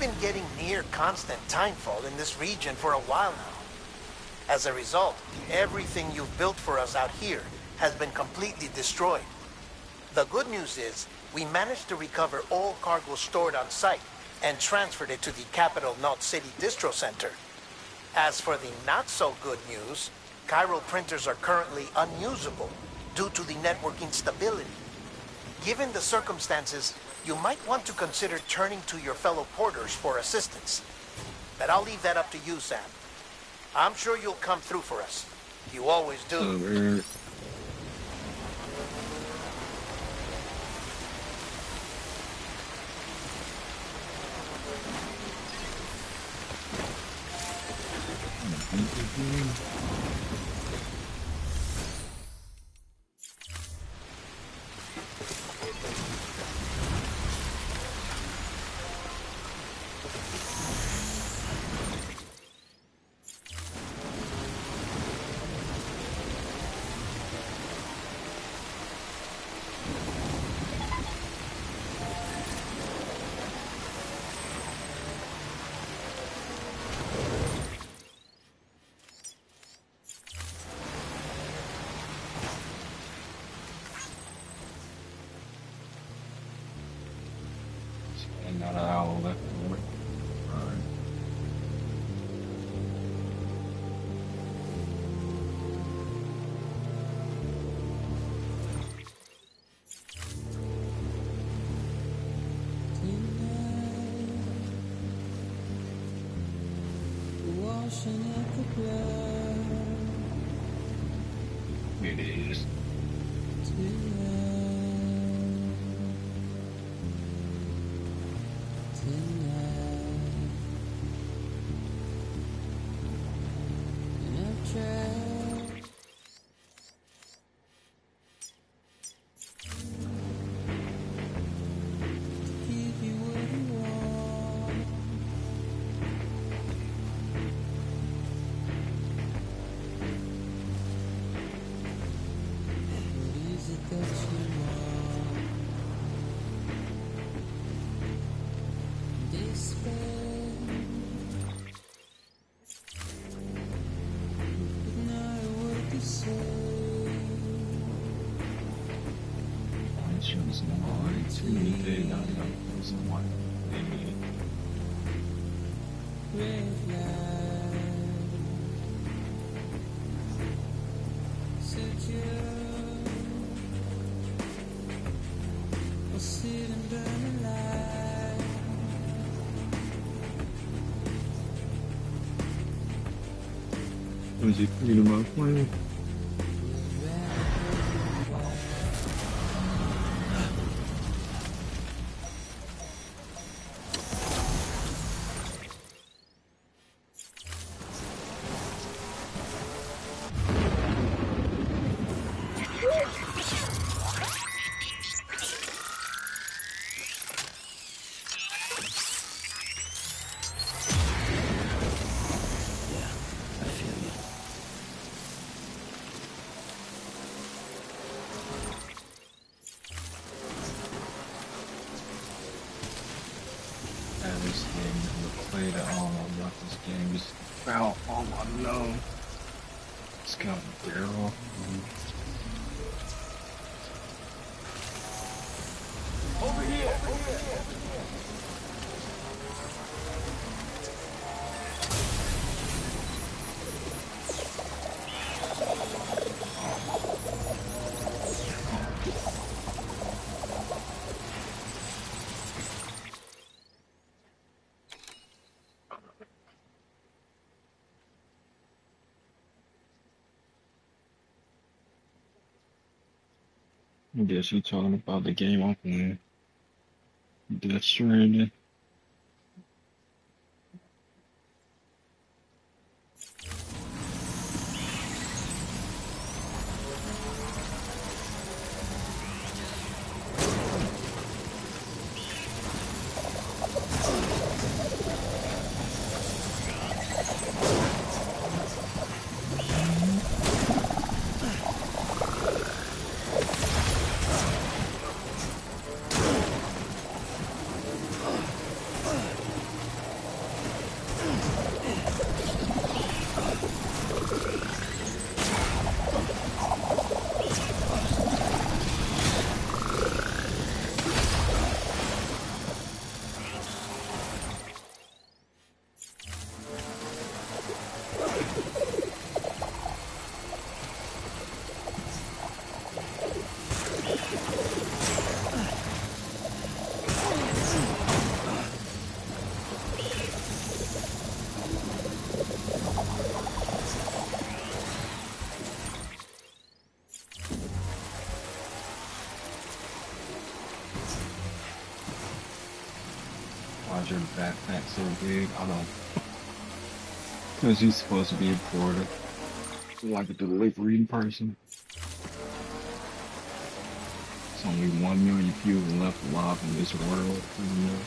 been getting near constant timefall in this region for a while now. As a result, everything you've built for us out here has been completely destroyed. The good news is, we managed to recover all cargo stored on site and transferred it to the Capital Knot City Distro Center. As for the not-so-good news, chiral printers are currently unusable due to the network instability. Given the circumstances, you might want to consider turning to your fellow porters for assistance. But I'll leave that up to you, Sam. I'm sure you'll come through for us. You always do. Not an hour left. Alright. It is. Was he cleaning my plane? I guess you talking about the game I'm playing. Death Stranding. why's your backpack so big? I don't. Because you're supposed to be a porter. Like a delivery person. There's only 1 million people left alive in this world. You know?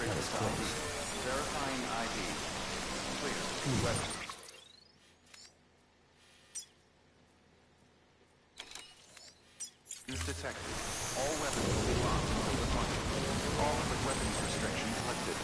Verifying ID. Clear. Weapon. Is detected. All weapons will be locked until defunct. All other weapons restrictions lifted.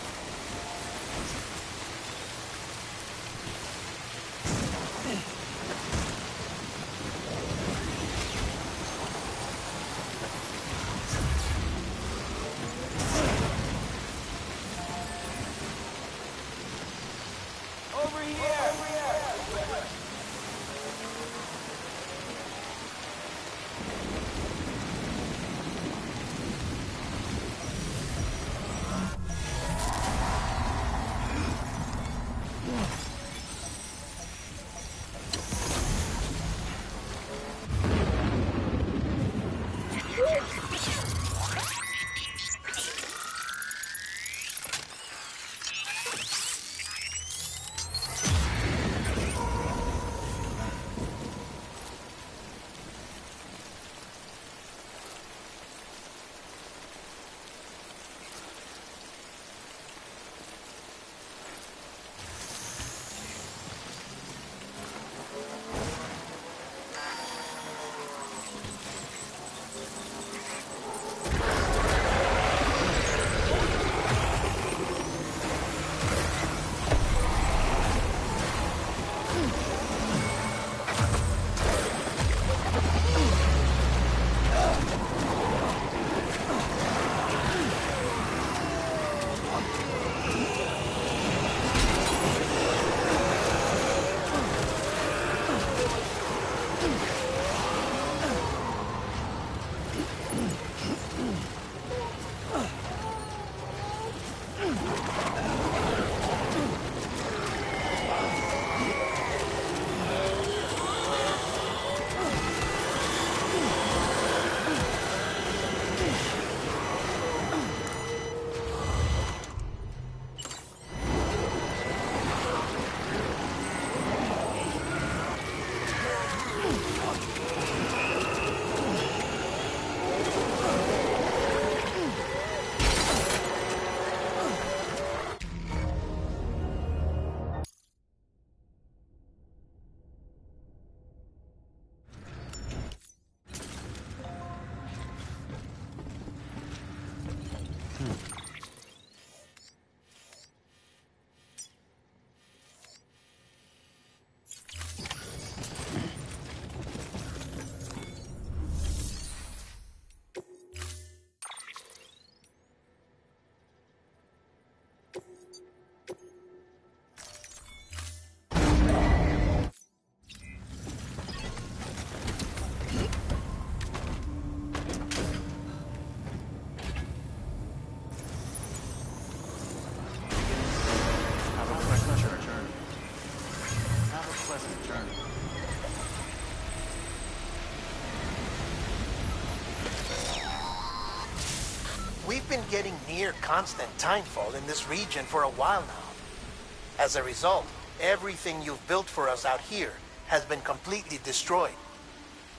We've been getting near constant timefall in this region for a while now. As a result, everything you've built for us out here has been completely destroyed.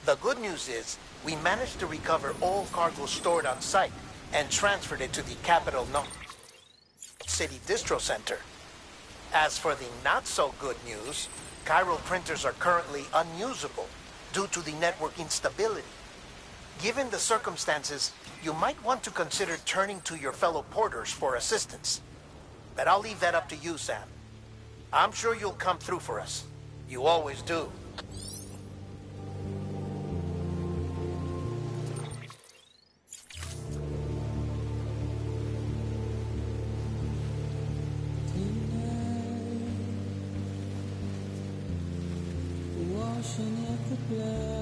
The good news is, we managed to recover all cargo stored on site and transferred it to the Capital City Distro Center. As for the not-so-good news, Chiral printers are currently unusable due to the network instability. Given the circumstances, you might want to consider turning to your fellow porters for assistance. But I'll leave that up to you, Sam. I'm sure you'll come through for us. You always do. Washing at the blood.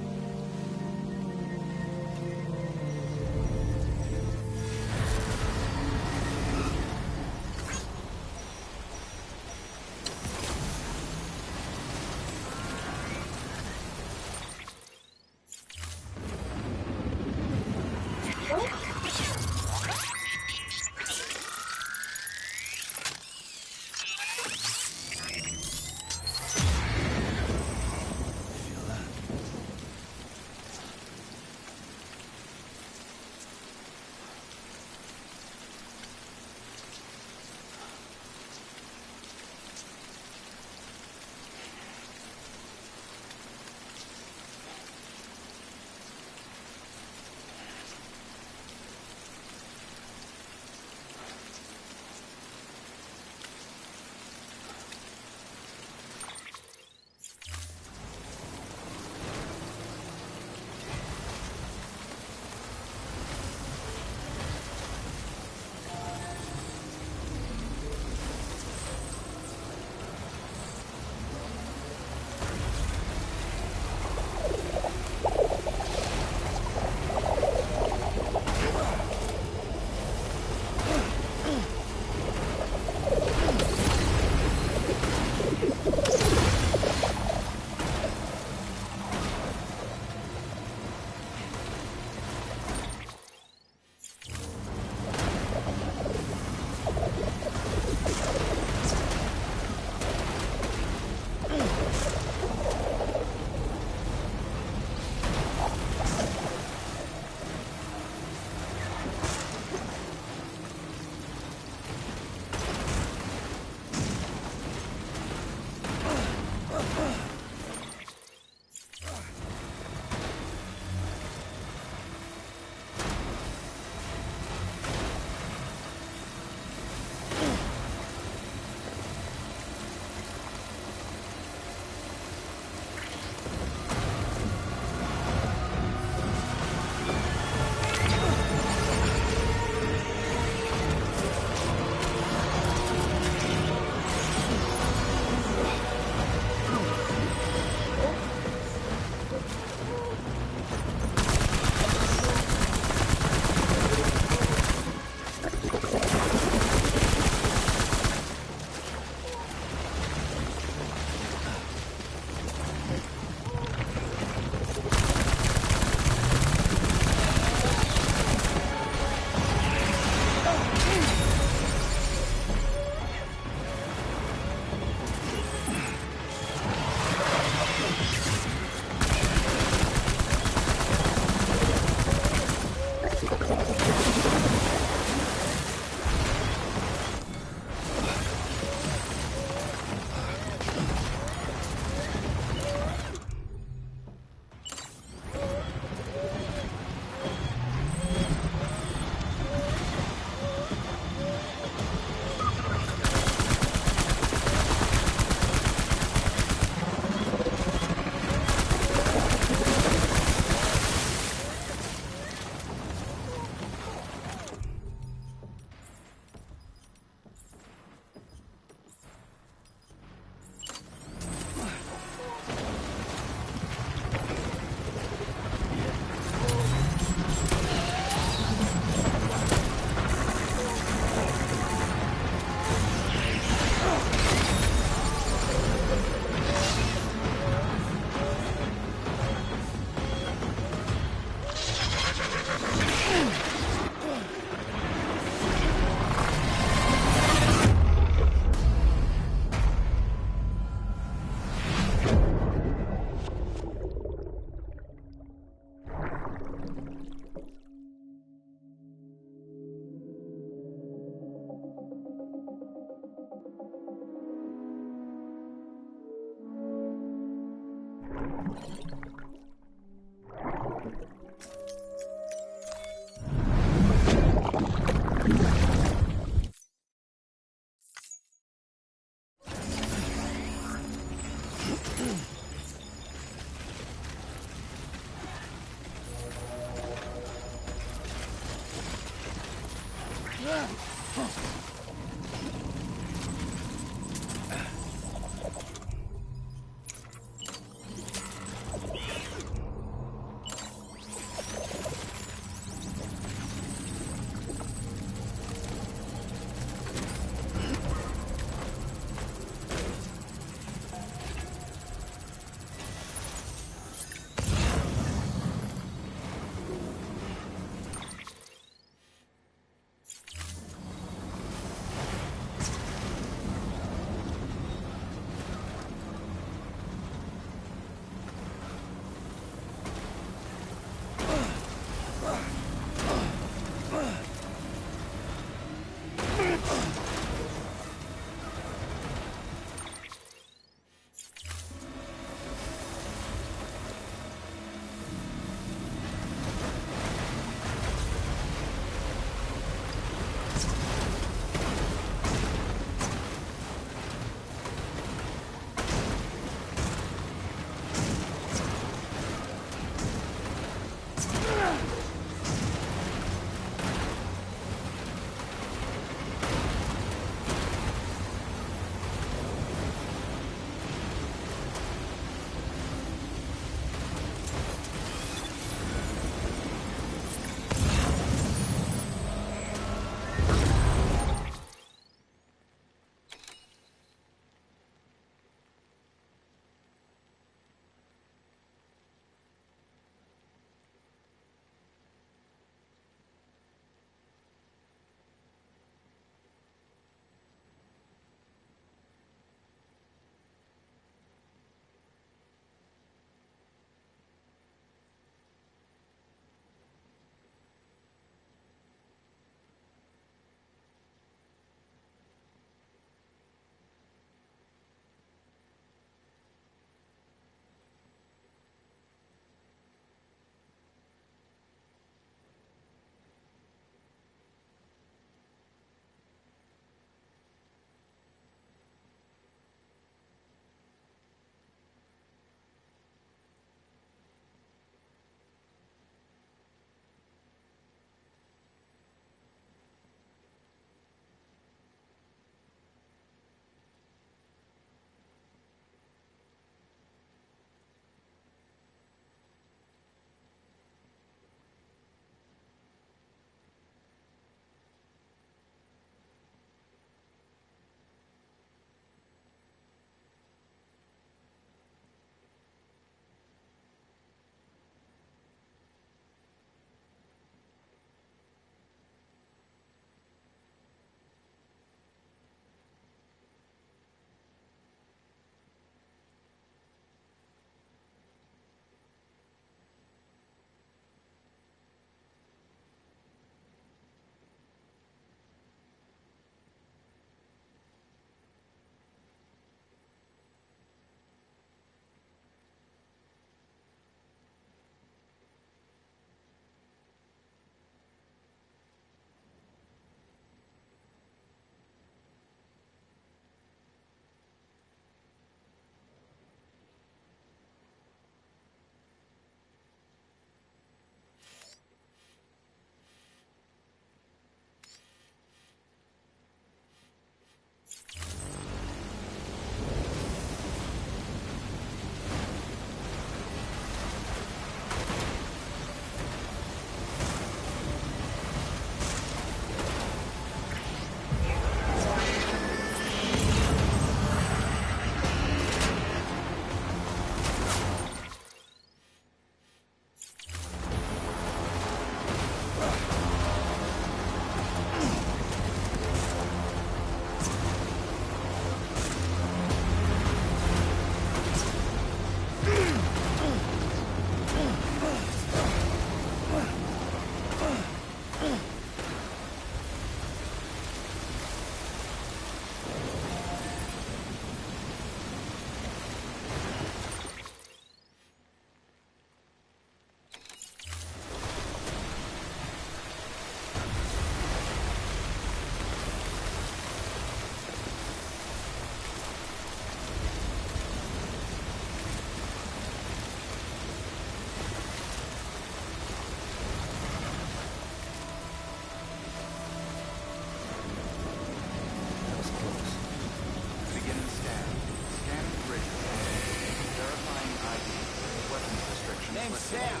Sam.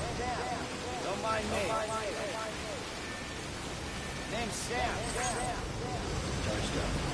Don't mind me. Name's Sam. Charged up.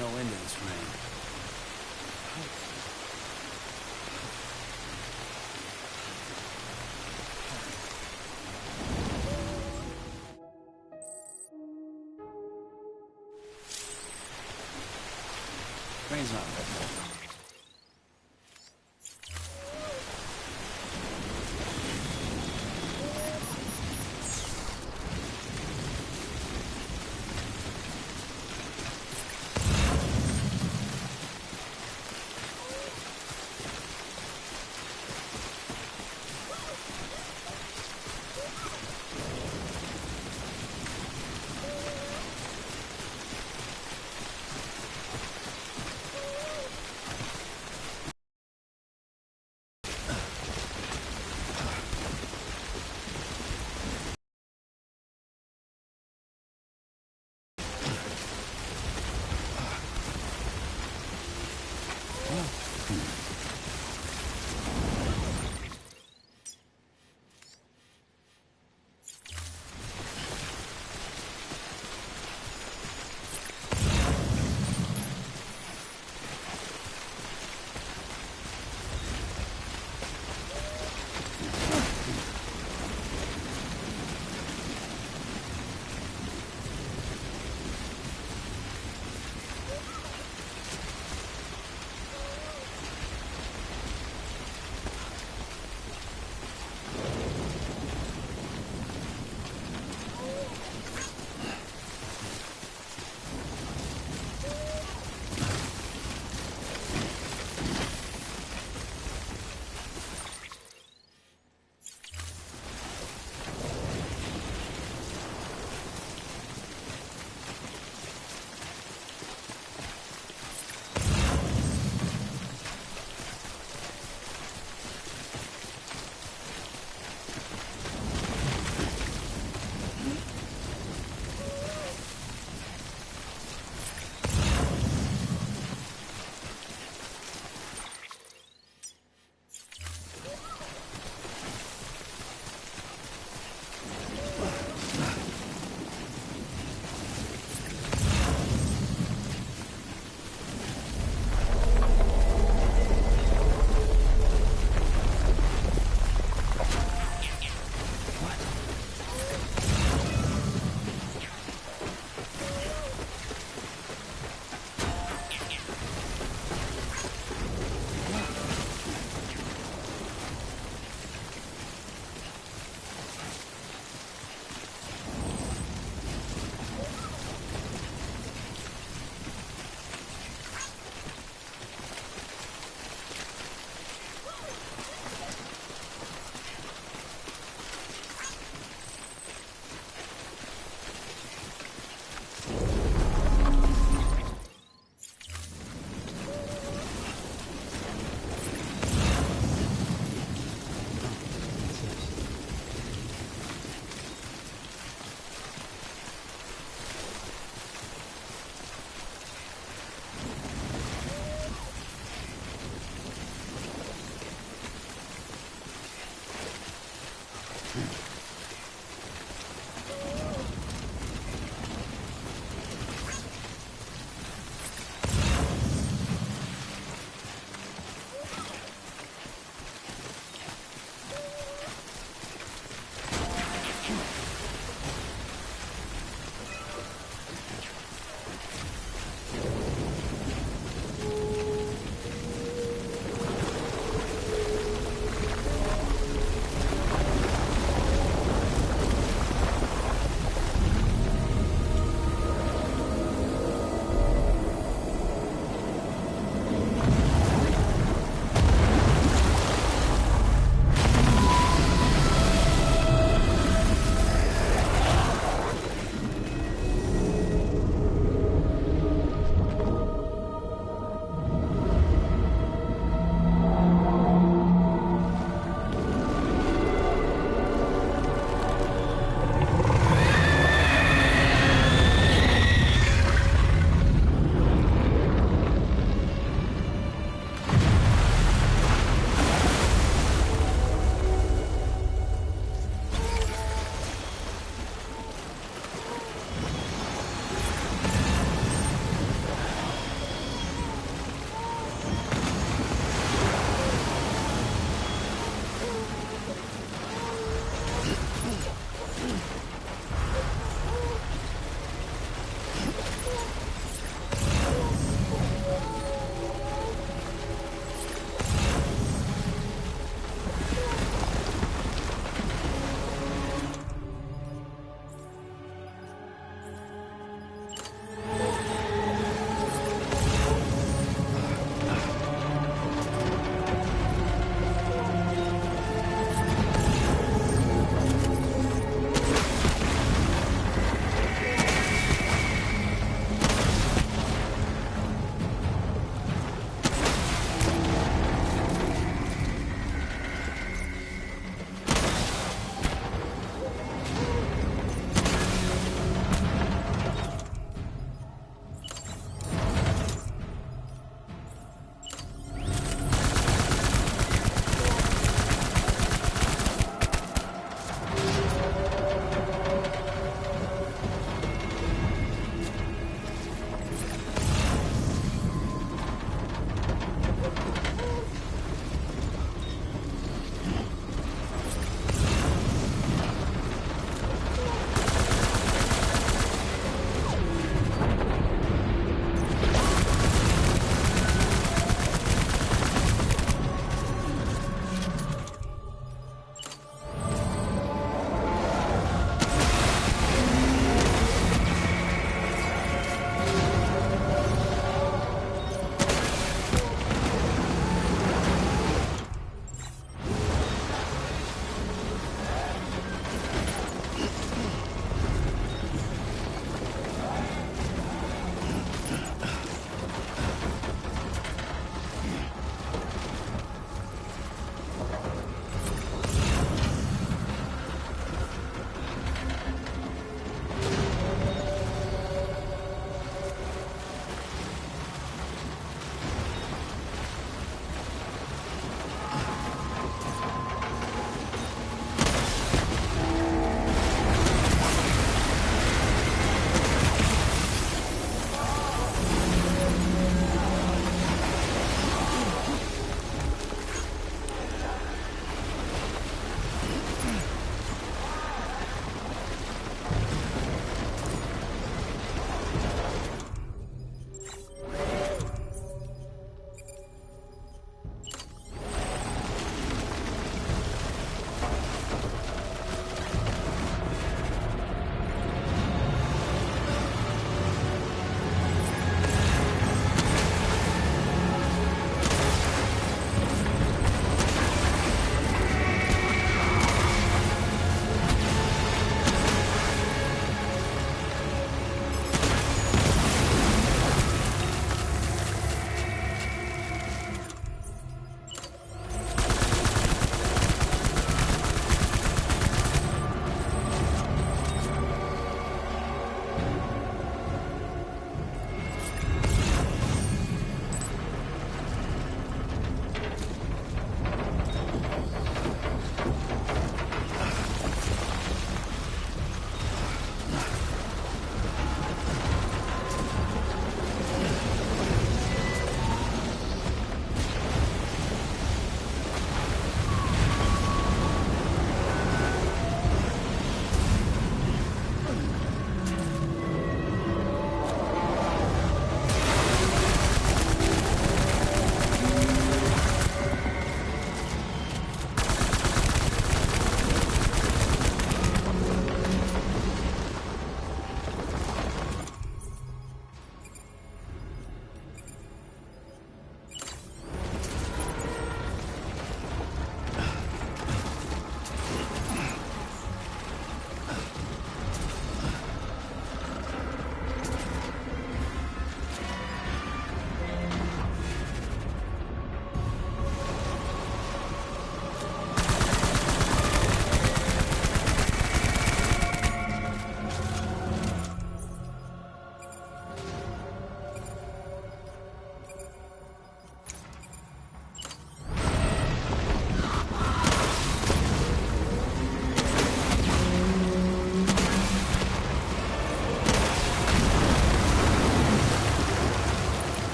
no end to this rain. Rain's not bad.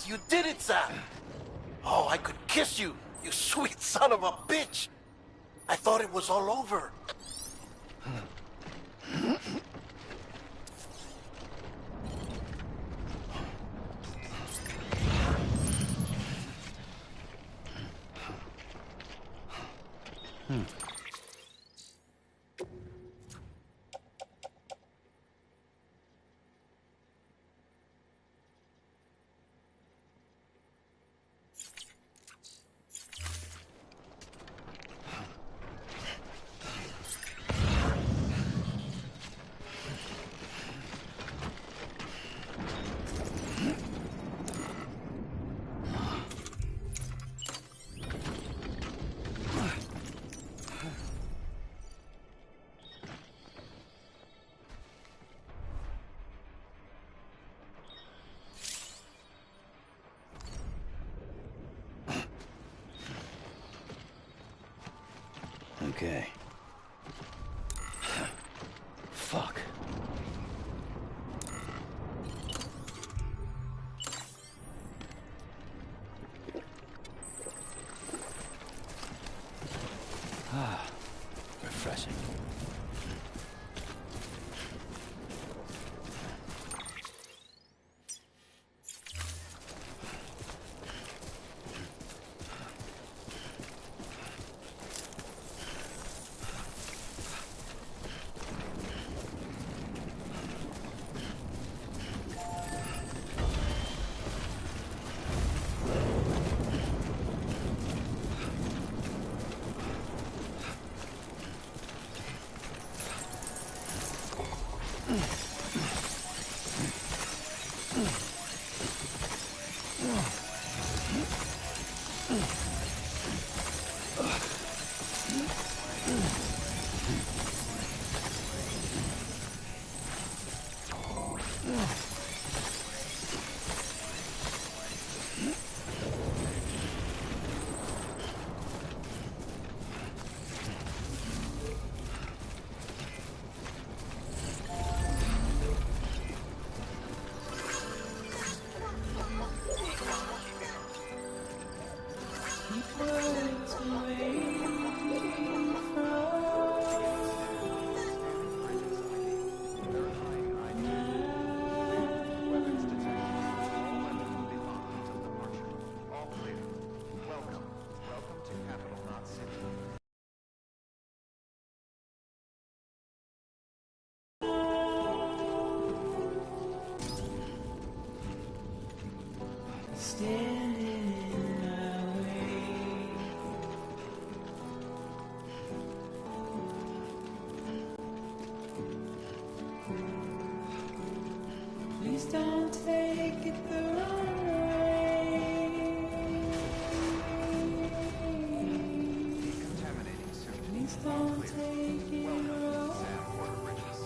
You did it, Sam! Oh, I could kiss you, you sweet son of a bitch! I thought it was all over. Okay. Fuck. Ah, refreshing. Standing in my way. Please don't take it the wrong way. Contaminating soon. Please don't take it Welcome, wrong. Sam Porter Bridges.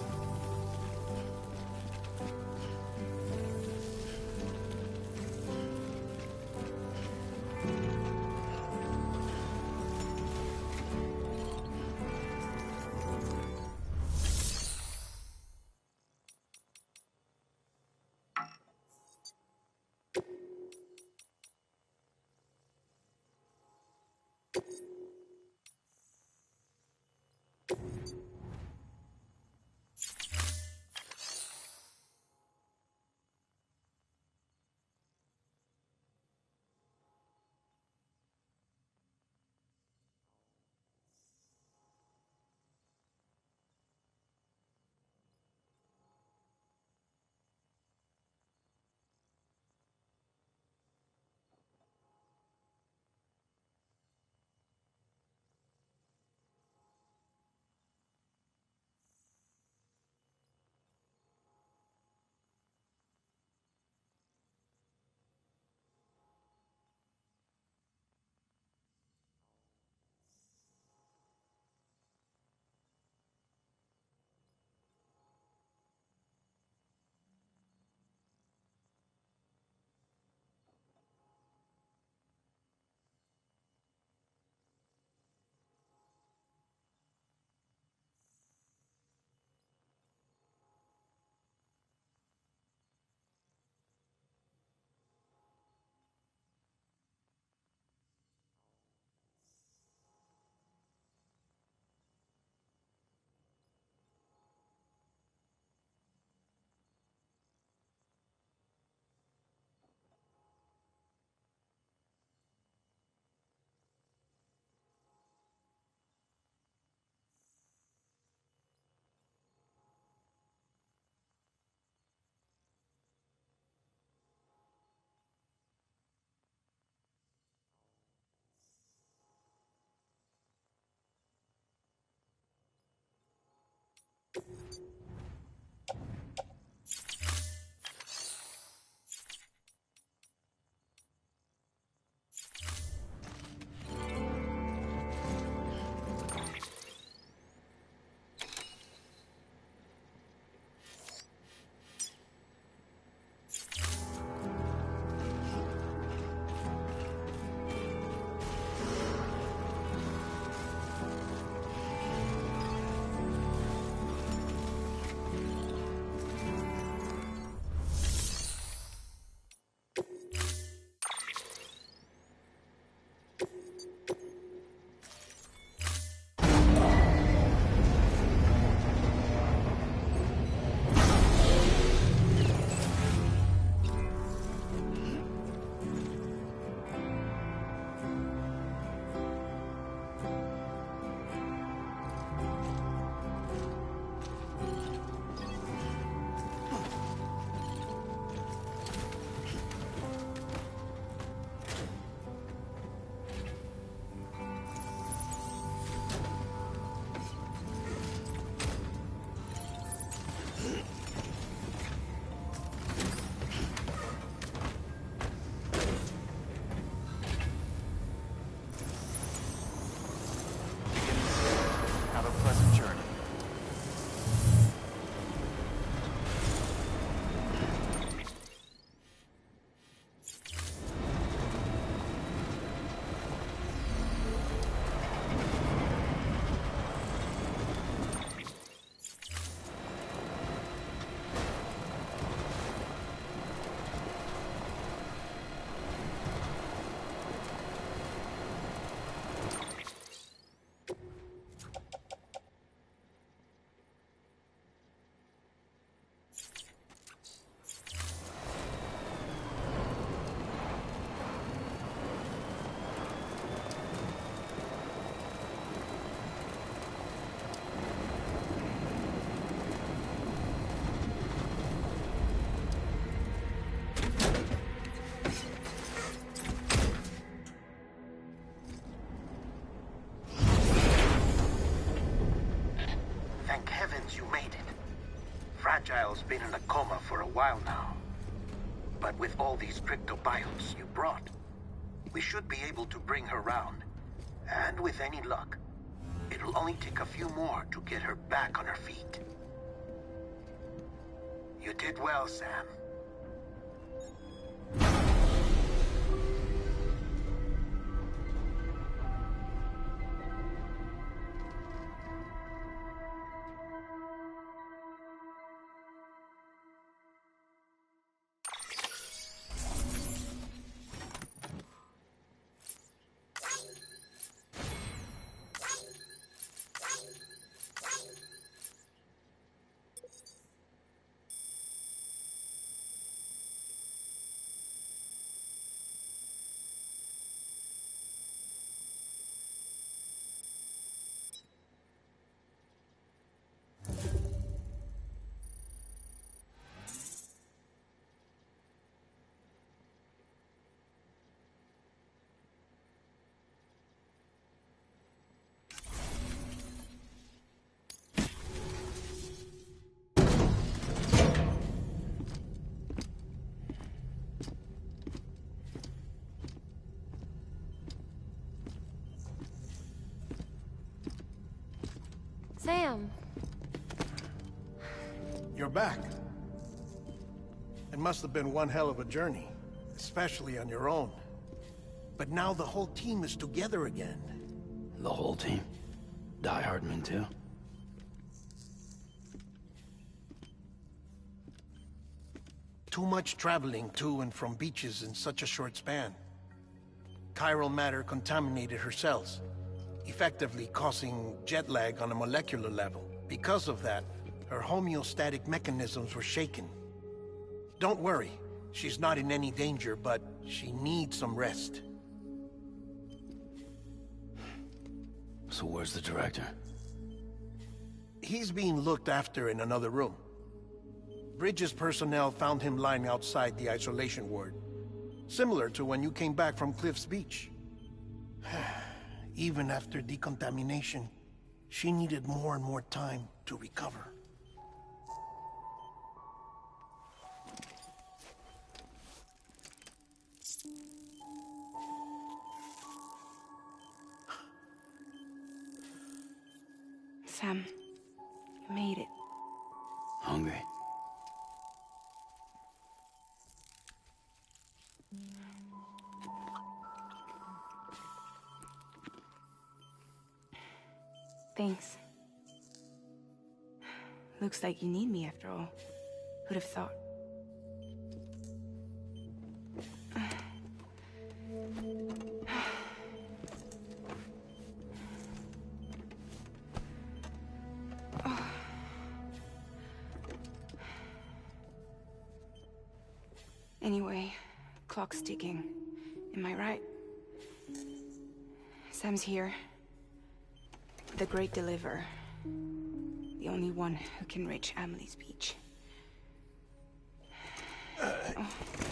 Fragile's been in a coma for a while now. But with all these cryptobiotes you brought, we should be able to bring her round. And with any luck, it'll only take a few more to get her back on her feet. You did well, Sam. Sam. You're back. It must have been one hell of a journey, especially on your own. But now the whole team is together again. The whole team? Die Hardman too? Too much traveling to and from beaches in such a short span. Chiral matter contaminated her cells, effectively causing jet lag on a molecular level. Because of that, her homeostatic mechanisms were shaken. Don't worry, she's not in any danger, but she needs some rest. So where's the director? He's being looked after in another room. Bridges personnel found him lying outside the isolation ward, similar to when you came back from Cliff's Beach. Even after decontamination, she needed more and more time to recover. Sam, you made it. Hungry? Thanks. Looks like you need me after all. Who'd have thought? Anyway, clock's ticking. Am I right? Sam's here. The Great Deliverer. The only one who can reach Amelie's Beach.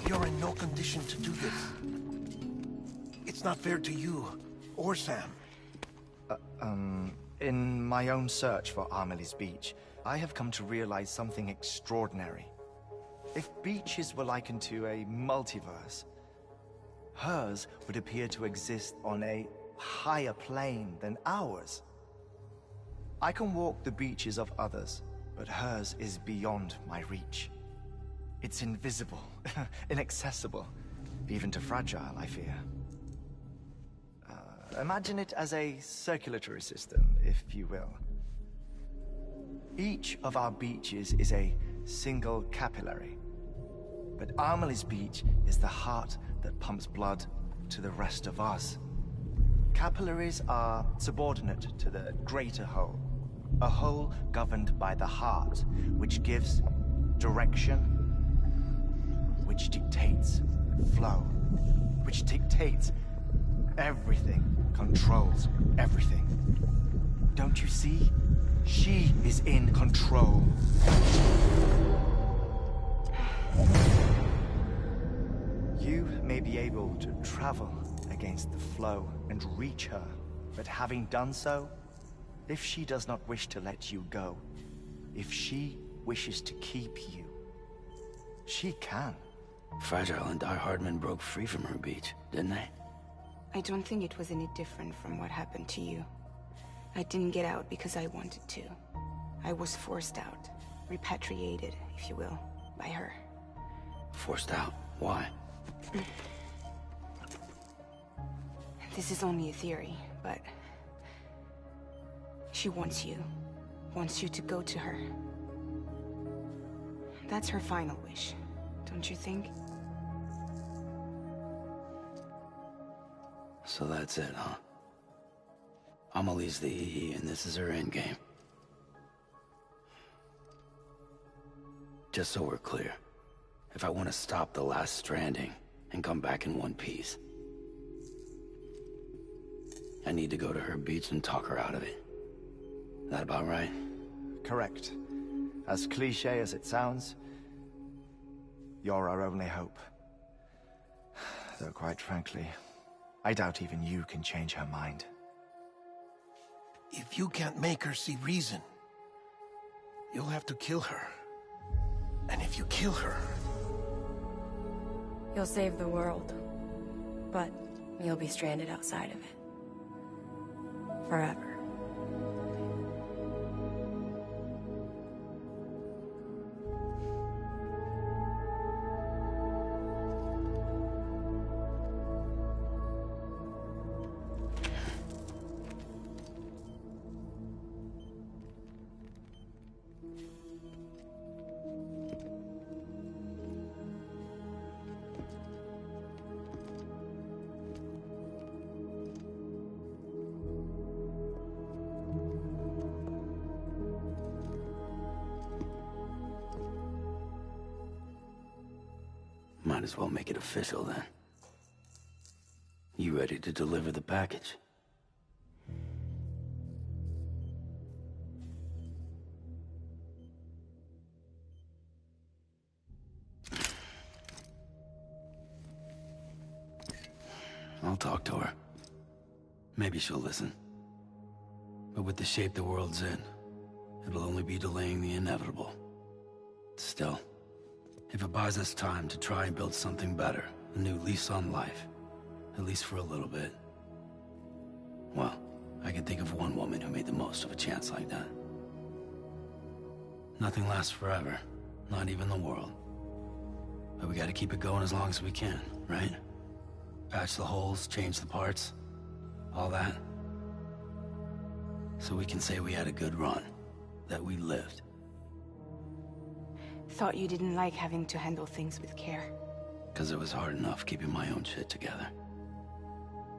You're in no condition to do this. It's not fair to you, or Sam. In my own search for Amelie's Beach, I have come to realize something extraordinary. If beaches were likened to a multiverse, hers would appear to exist on a higher plane than ours. I can walk the beaches of others, but hers is beyond my reach. It's invisible, inaccessible, even to Fragile, I fear. Imagine it as a circulatory system, if you will. Each of our beaches is a single capillary, but Amelie's Beach is the heart that pumps blood to the rest of us. Capillaries are subordinate to the greater whole, a whole governed by the heart, which gives direction, which dictates flow, which dictates everything, controls everything. Don't you see? She is in control. You may be able to travel against the flow and reach her, but having done so, if she does not wish to let you go, if she wishes to keep you, she can. Fragile and Die Hardman broke free from her beach, didn't they? I don't think it was any different from what happened to you. I didn't get out because I wanted to. I was forced out. Repatriated, if you will, by her. Forced out? Why? This is only a theory, but... she wants you. Wants you to go to her. That's her final wish, don't you think? So that's it, huh? Amelie's the EE, and this is her endgame. Just so we're clear, if I want to stop the last stranding and come back in one piece, I need to go to her beach and talk her out of it. That about right? Correct. As cliche as it sounds, you're our only hope. Though quite frankly, I doubt even you can change her mind. If you can't make her see reason, you'll have to kill her. And if you kill her... You'll save the world, but you'll be stranded outside of it. Forever. Might as well make it official then. You ready to deliver the package? I'll talk to her. Maybe she'll listen. But with the shape the world's in, it'll only be delaying the inevitable. Still, if it buys us time to try and build something better, a new lease on life, at least for a little bit, well, I can think of one woman who made the most of a chance like that. Nothing lasts forever, not even the world. But we gotta keep it going as long as we can, right? Patch the holes, change the parts, all that. So we can say we had a good run, that we lived. Thought you didn't like having to handle things with care. 'Cause it was hard enough keeping my own shit together.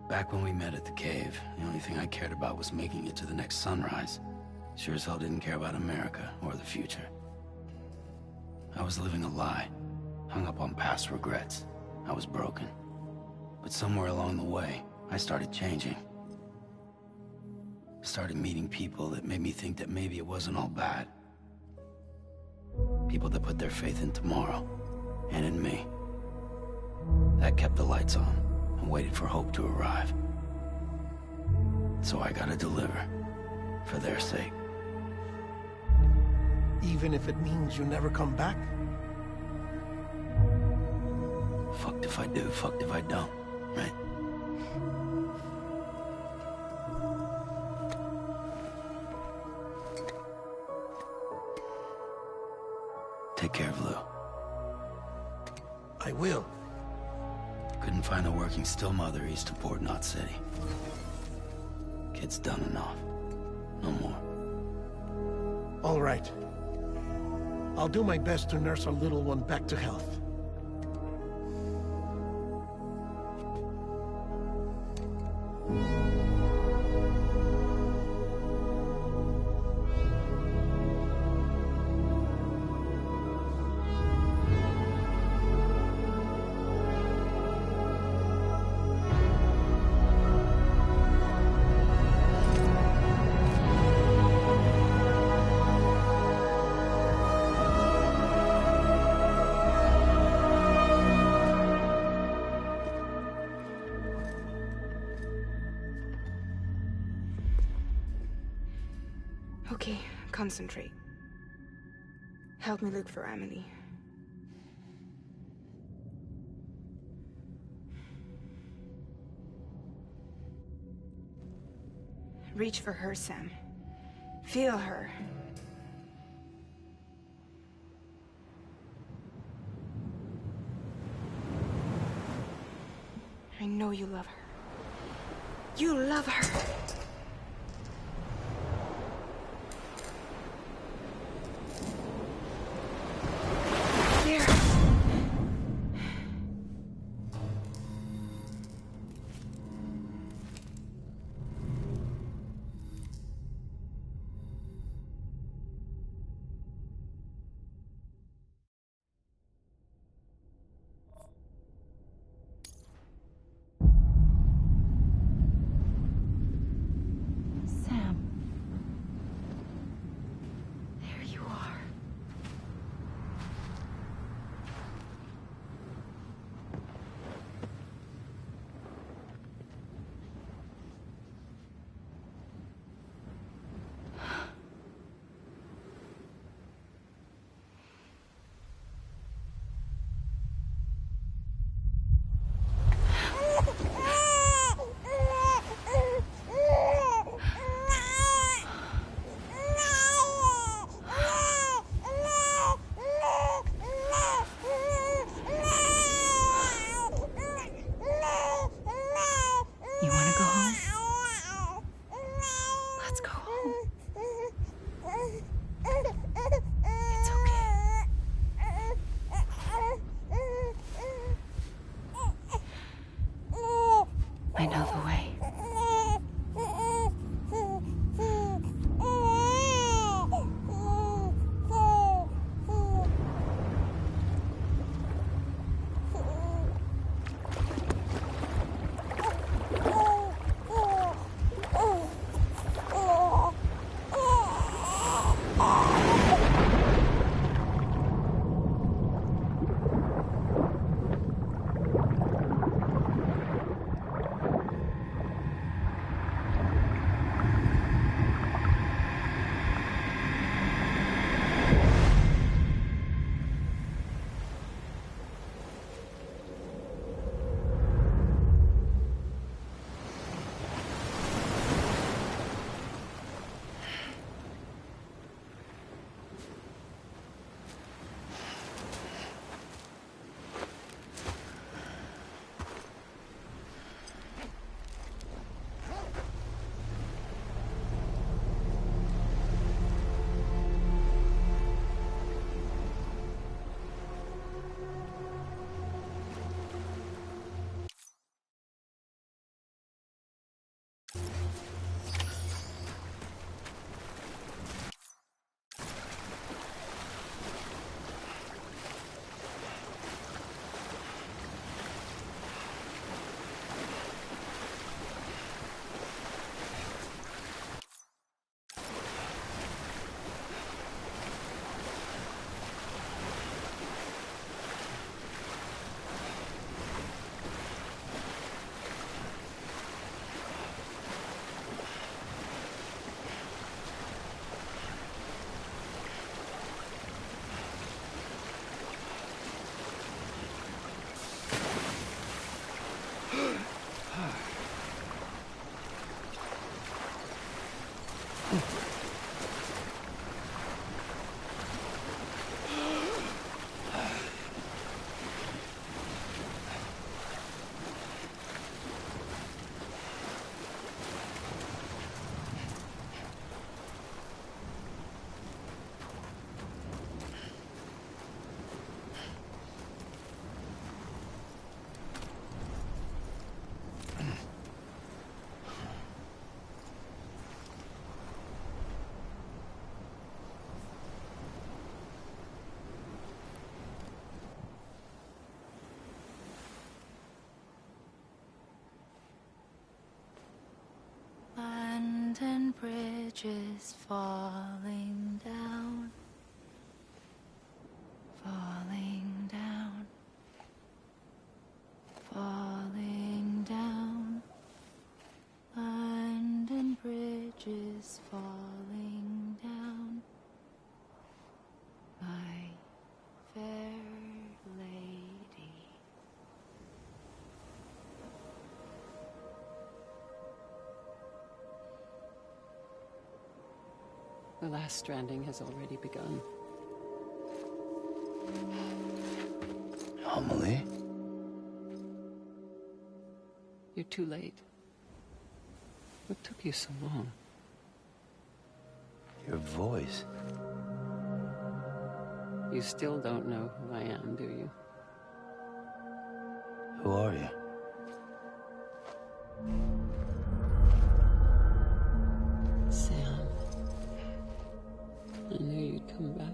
Back when we met at the cave, the only thing I cared about was making it to the next sunrise. Sure as hell didn't care about America or the future. I was living a lie, hung up on past regrets. I was broken. But somewhere along the way, I started changing. Started meeting people that made me think that maybe it wasn't all bad. People that put their faith in tomorrow, and in me. That kept the lights on, and waited for hope to arrive. So I gotta deliver, for their sake. Even if it means you never come back? Fucked if I do, fucked if I don't, right? Take care of Lou. I will. Couldn't find a working still mother east of Port Knot City. Kid's done enough. No more. All right. I'll do my best to nurse our little one back to health. Okay, concentrate. Help me look for Emily. Reach for her, Sam. Feel her. I know you love her. You love her. There. Sam. There you are. You want to go home? Let's go home. It's okay. I know the way. London Bridge is falling down, falling down, falling down. London Bridge is falling down. I The last stranding has already begun. Amelie? You're too late. What took you so long? Your voice. You still don't know who I am, do you? Who are you? Sam. I knew you'd come back.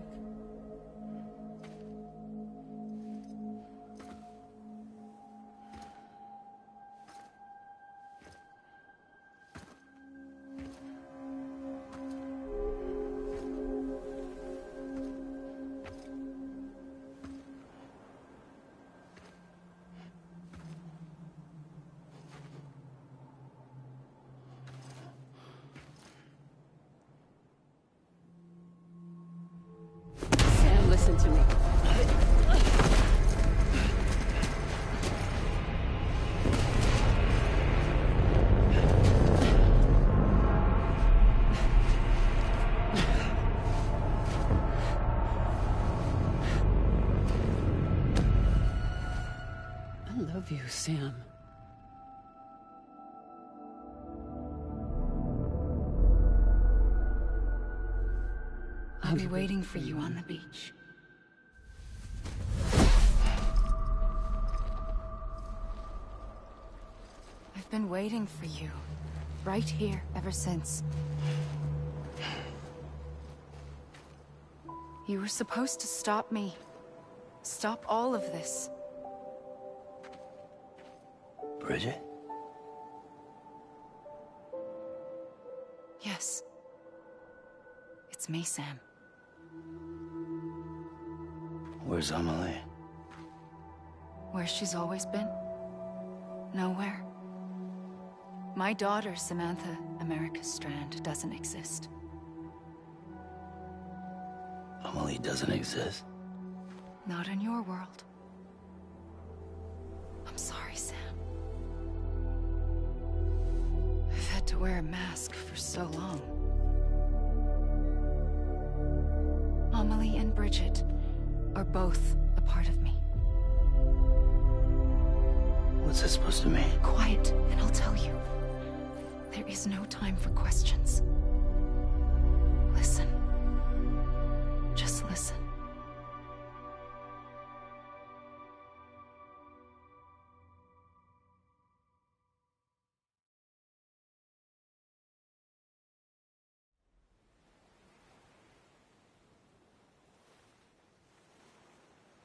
Sam, listen to me. I love you, Sam. I'll be waiting for you on the beach. I've been waiting for you, right here, ever since. You were supposed to stop me. Stop all of this. Bridget? Yes. It's me, Sam. Where's Amelie? Where she's always been. Nowhere. My daughter, Samantha America Strand, doesn't exist. Amelie doesn't exist. Not in your world. I'm sorry, Sam. I've had to wear a mask for so long. Amelie and Bridget are both a part of me. What's this supposed to mean? Quiet, and I'll tell you. There is no time for questions. Listen. Just listen.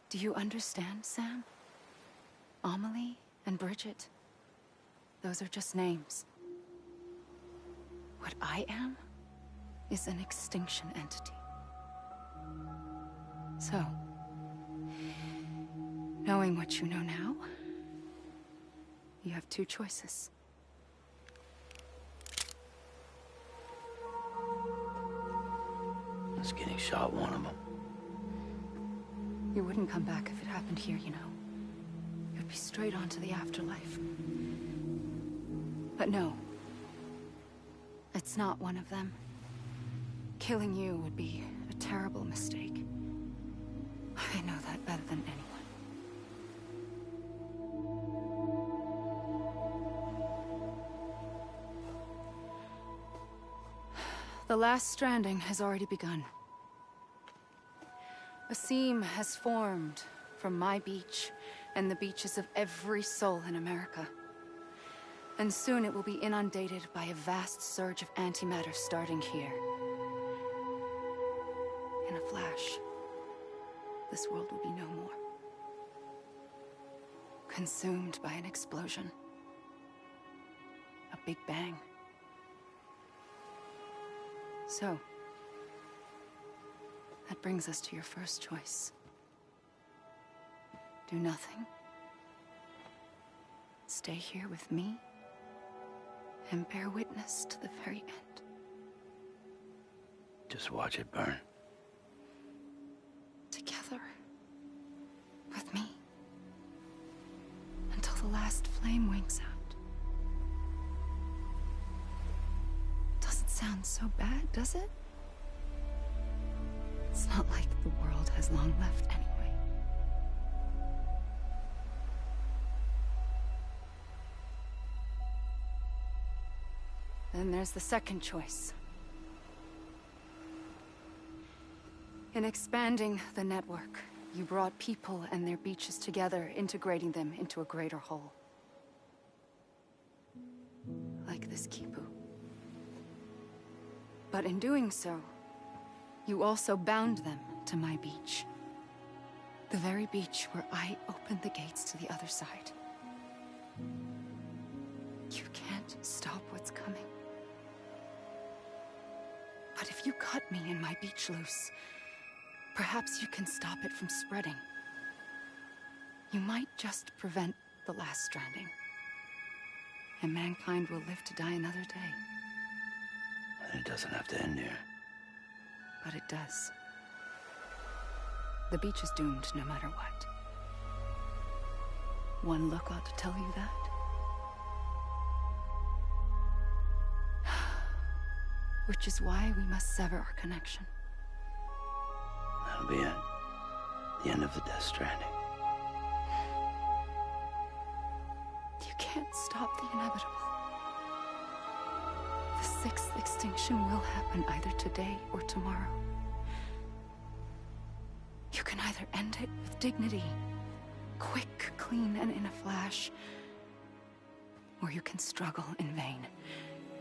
Do you understand, Sam? Amelie and Bridget, those are just names. What I am is an extinction entity. So, knowing what you know now, you have two choices. Is getting shot one of them? You wouldn't come back if it happened here, you know. You'd be straight on to the afterlife. But no. It's not one of them. Killing you would be a terrible mistake. I know that better than anyone. The last stranding has already begun. A seam has formed from my beach and the beaches of every soul in America. And soon it will be inundated by a vast surge of antimatter starting here. In a flash, this world will be no more. Consumed by an explosion. A big bang. So, that brings us to your first choice. Do nothing. Stay here with me and bear witness to the very end. Just watch it burn. Together. With me. Until the last flame winks out. Doesn't sound so bad, does it? It's not like the world has long left anyway. Then there's the second choice. In expanding the network, you brought people and their beaches together, integrating them into a greater whole. Like this Kipu. But in doing so, you also bound them to my beach. The very beach where I opened the gates to the other side. You can't stop what's coming. But if you cut me and my beach loose, perhaps you can stop it from spreading. You might just prevent the last stranding. And mankind will live to die another day. And it doesn't have to end here. But it does. The beach is doomed no matter what. One look ought to tell you that. Which is why we must sever our connection. That'll be it. The end of the Death Stranding. You can't stop the inevitable. The sixth extinction will happen either today or tomorrow. You can either end it with dignity, quick, clean, and in a flash, or you can struggle in vain,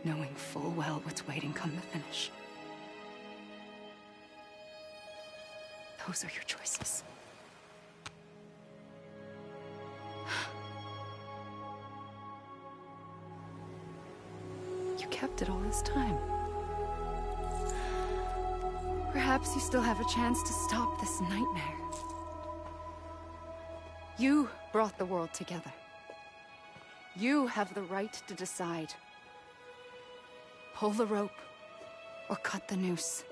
knowing full well what's waiting come the finish. Those are your choices. You kept it all this time. Perhaps you still have a chance to stop this nightmare. You brought the world together. You have the right to decide. Pull the rope or cut the noose.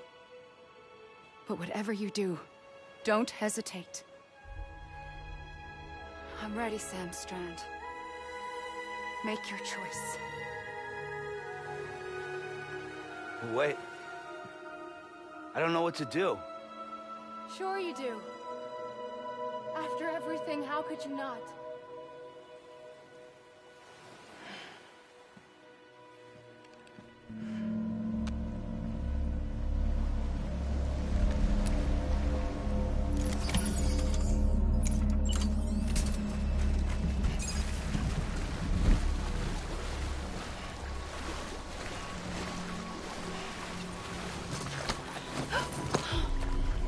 But whatever you do, don't hesitate. I'm ready, Sam Strand. Make your choice. Wait. I don't know what to do. Sure you do. After everything, how could you not?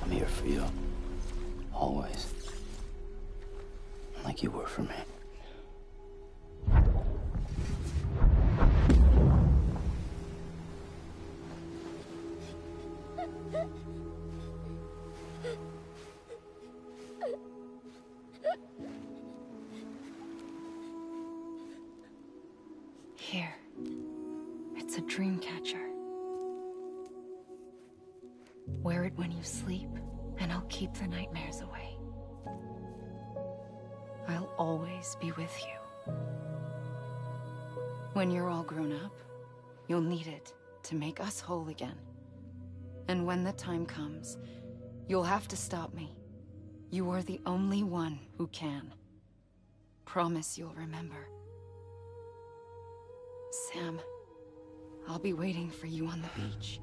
I'm here for you. Always. Like you were for me. Here. It's a dream catcher. Wear it when you sleep, and I'll keep the nightmares away. I'll always be with you. When you're all grown up, you'll need it to make us whole again. And when the time comes, you'll have to stop me. You are the only one who can. Promise you'll remember. Sam, I'll be waiting for you on the beach.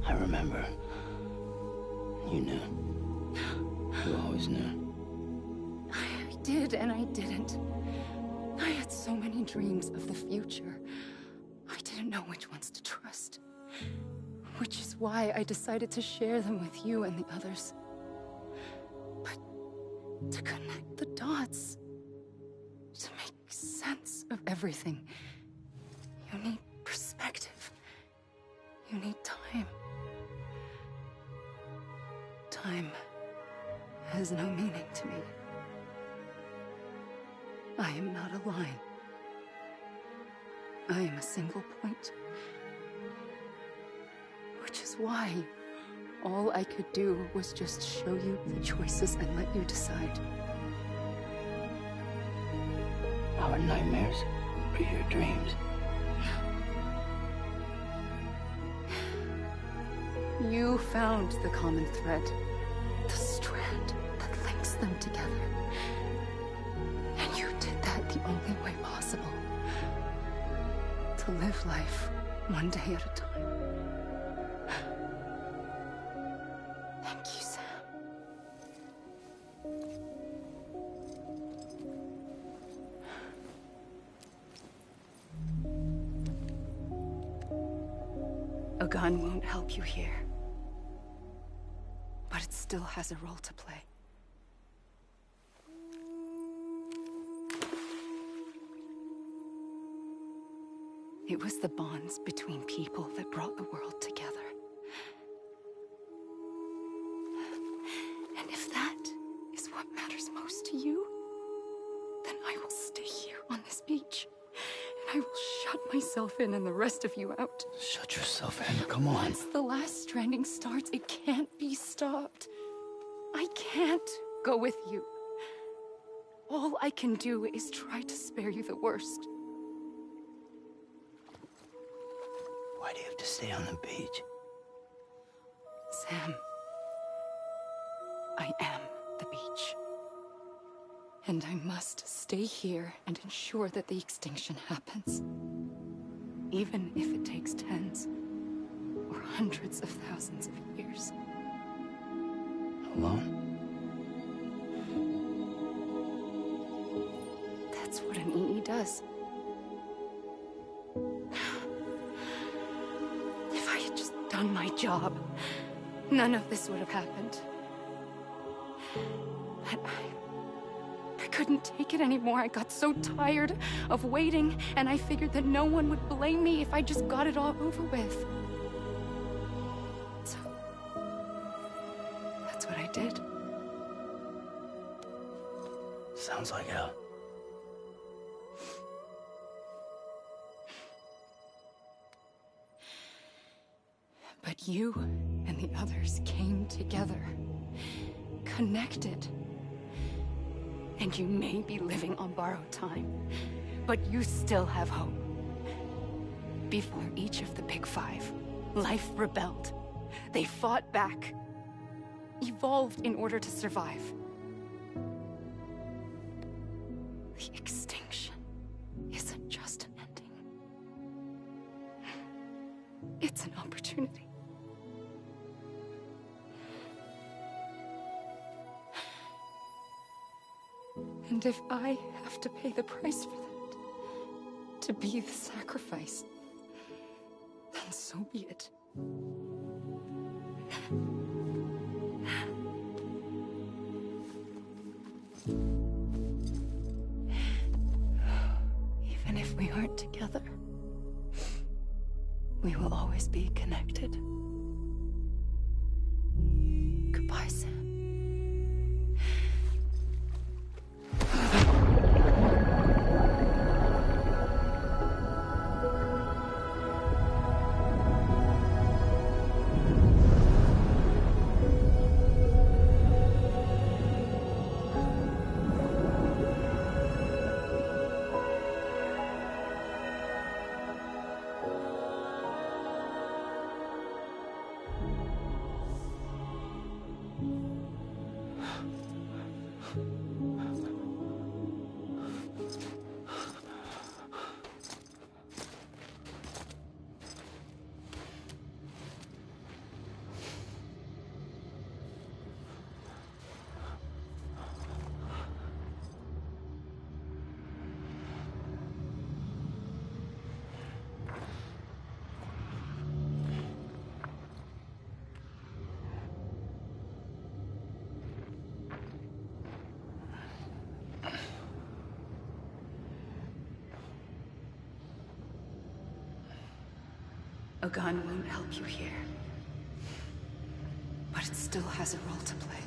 I remember. You knew. You always knew. I did and I didn't. I had so many dreams of the future. I didn't know which ones to trust. Which is why I decided to share them with you and the others. But to connect the dots, to make sense of everything, you need perspective. You need time. Time has no meaning to me. I am not a line. I am a single point. Which is why all I could do was just show you the choices and let you decide. Our nightmares are your dreams. You found the common thread, the strand that links them together. And you did that the only way possible. To live life one day at a time. Thank you, Sam. A gun won't help you here. But it still has a role to play. It was the bonds between people that brought the world together. And if that is what matters most to you, then I will stay here on this beach. And I will shut myself in and the rest of you out. Shut yourself in, come on. Once the last stranding starts, it can't be stopped. I can't go with you. All I can do is try to spare you the worst. Why do you have to stay on the beach? Sam, I am the beach. And I must stay here and ensure that the extinction happens. Even if it takes tens or hundreds of thousands of years. Alone? That's what an EE does. If I had just done my job, none of this would have happened. But I couldn't take it anymore. I got so tired of waiting, and I figured that no one would blame me if I just got it all over with. So, that's what I did. Sounds like hell. But you and the others came together, connected. And you may be living on borrowed time, but you still have hope. Before each of the Big Five, life rebelled. They fought back, evolved in order to survive. The extinction isn't just an ending. It's an opportunity. And if I have to pay the price for that, to be the sacrifice, then so be it. Even if we aren't together, we will always be connected. Goodbye, Sam. A gun won't help you here, but it still has a role to play.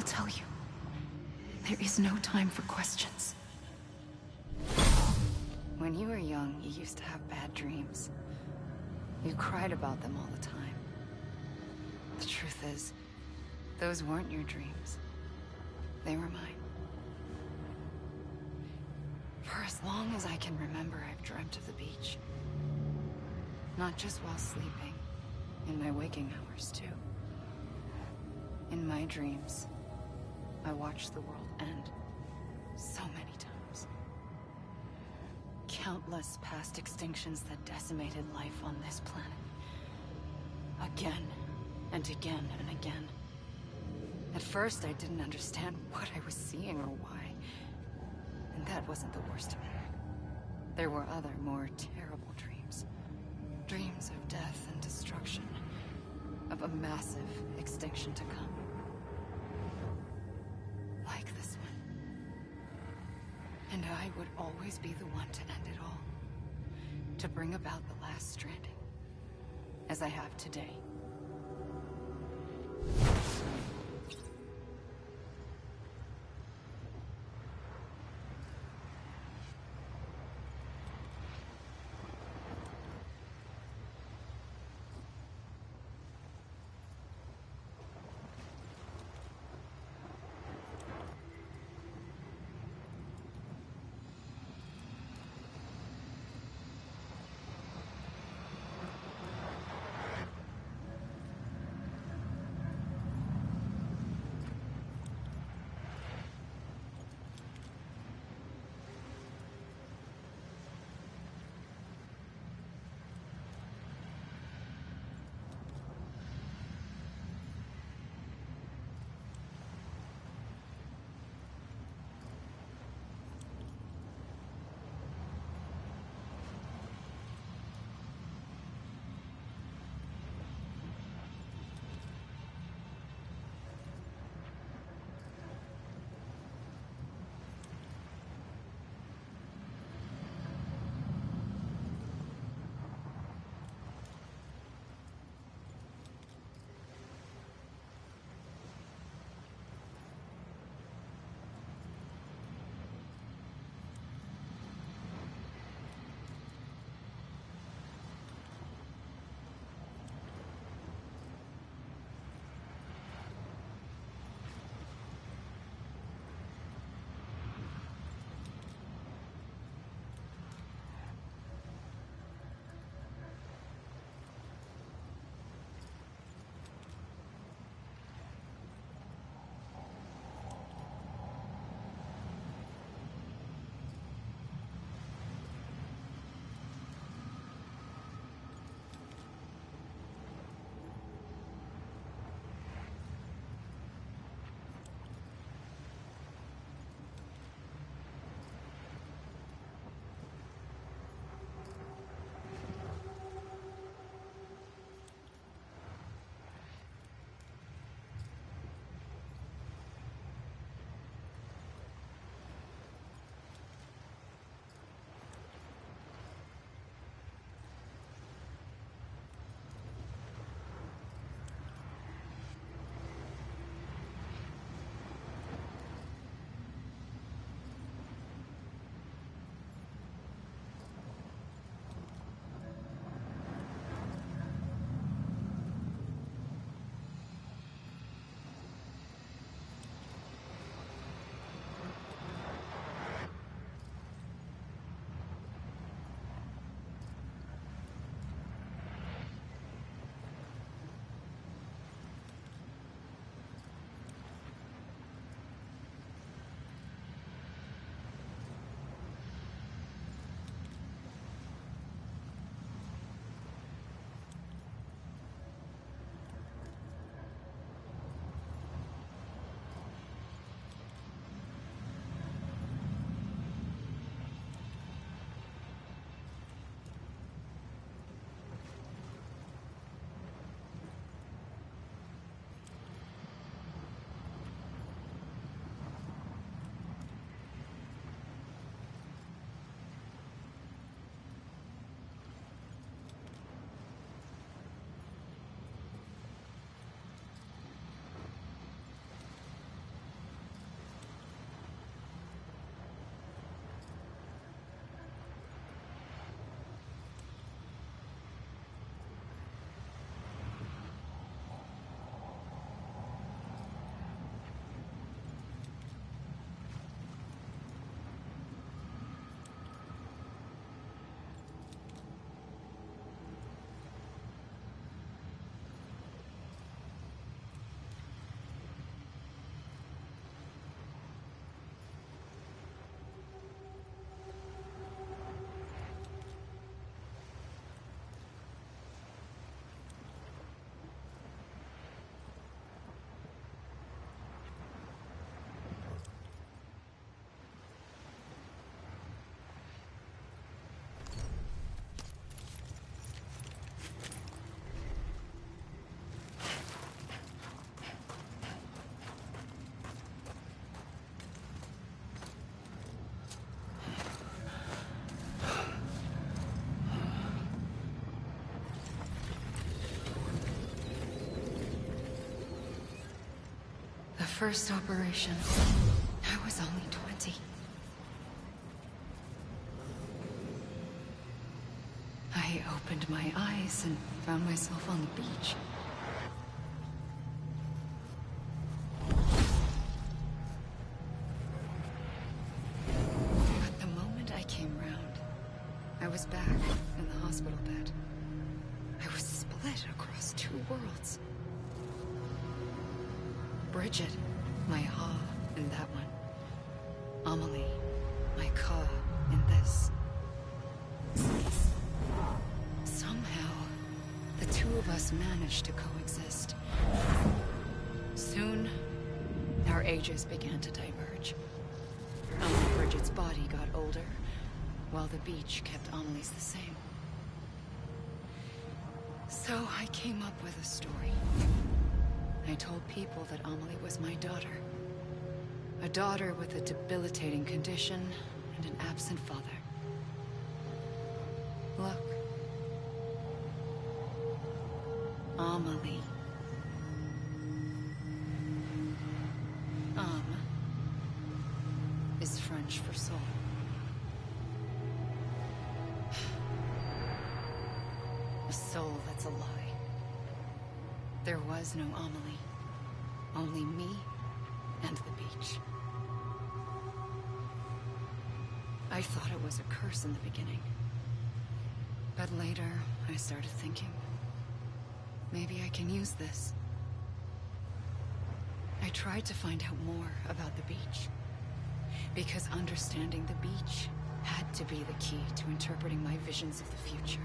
tell you. There is no time for questions. When you were young, you used to have bad dreams. You cried about them all the time. The truth is, those weren't your dreams. They were mine. For as long as I can remember, I've dreamt of the beach. Not just while sleeping, in my waking hours too. In my dreams, I watched the world end so many times. Countless past extinctions that decimated life on this planet. Again, and again, and again. At first, I didn't understand what I was seeing or why. And that wasn't the worst of it. There were other, more terrible dreams. Dreams of death and destruction. Of a massive extinction to come. Like this one. And I would always be the one to end it all. To bring about the last stranding. As I have today. first operation, I was only 20. I opened my eyes and found myself on the beach. But the moment I came round, I was back in the hospital bed. I was split across two worlds. Bridget, my Ha in that one. Amelie, my Ka in this. Somehow, the two of us managed to coexist. Soon, our ages began to diverge. Only Bridget's body got older, while the beach kept Amelie's the same. So I came up with a story. I told people that Amelie was my daughter. A daughter with a debilitating condition and an absent father. Look. Amelie. Is French for soul. A soul that's a lie. There was no Amelie. Only me and the beach. I thought it was a curse in the beginning. But later, I started thinking, maybe I can use this. I tried to find out more about the beach. Because understanding the beach had to be the key to interpreting my visions of the future.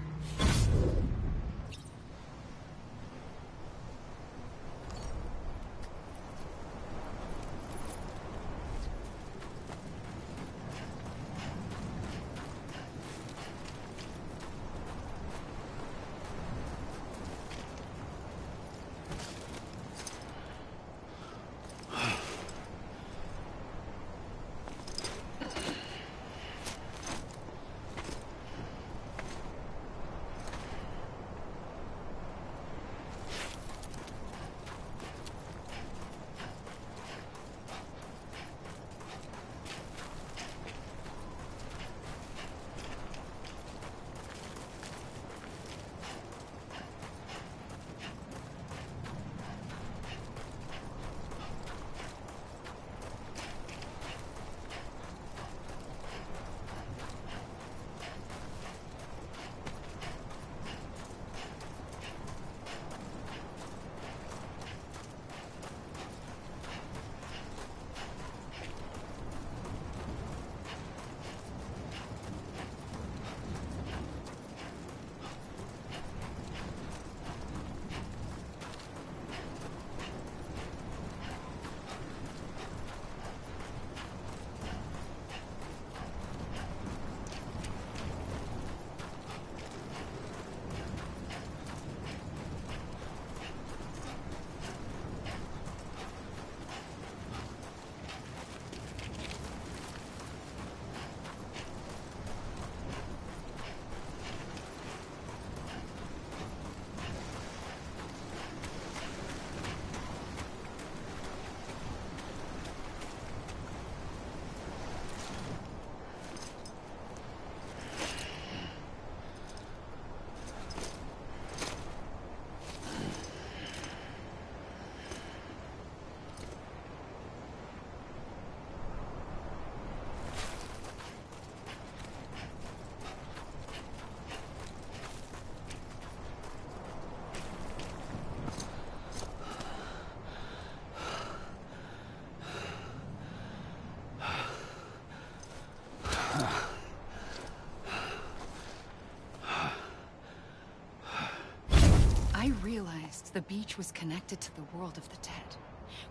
I realized the beach was connected to the world of the dead,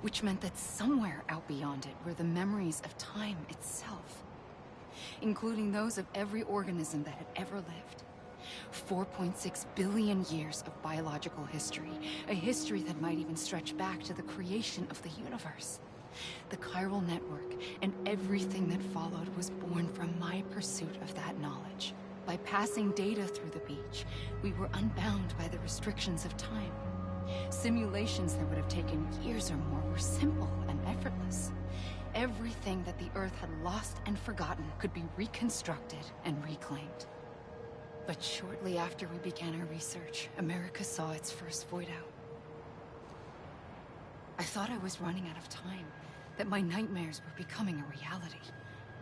which meant that somewhere out beyond it were the memories of time itself, including those of every organism that had ever lived. 4.6 billion years of biological history, a history that might even stretch back to the creation of the universe. The chiral network and everything that followed was born from my pursuit of that knowledge. By passing data through the beach, we were unbound by the restrictions of time. Simulations that would have taken years or more were simple and effortless. Everything that the Earth had lost and forgotten could be reconstructed and reclaimed. But shortly after we began our research, America saw its first void out. I thought I was running out of time, that my nightmares were becoming a reality.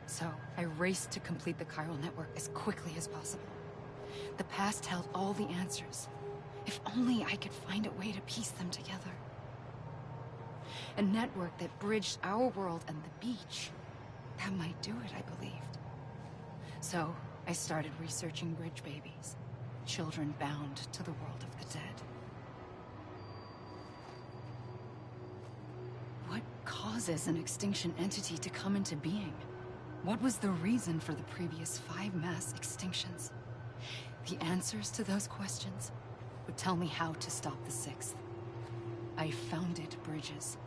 So I raced to complete the chiral network as quickly as possible. The past held all the answers. If only I could find a way to piece them together. A network that bridged our world and the beach. That might do it, I believed. So I started researching bridge babies, children bound to the world of the dead. What causes an extinction entity to come into being? What was the reason for the previous 5 mass extinctions? The answers to those questions would tell me how to stop the 6th. I founded bridges,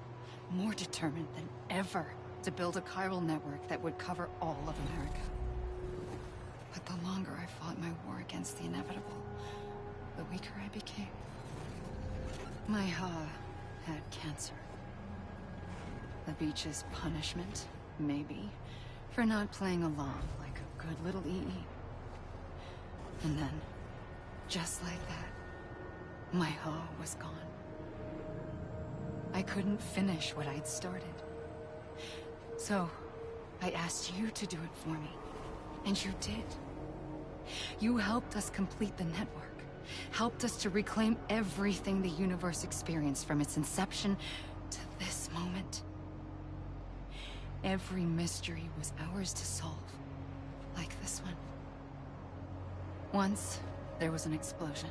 more determined than ever to build a chiral network that would cover all of America. But the longer I fought my war against the inevitable, the weaker I became. My Ha had cancer. The beach's punishment, maybe, for not playing along like a good little EE. And then, just like that, my Ha was gone. I couldn't finish what I'd started. So, I asked you to do it for me. And you did. You helped us complete the network. Helped us to reclaim everything the universe experienced from its inception to this moment. Every mystery was ours to solve. Like this one. Once, there was an explosion.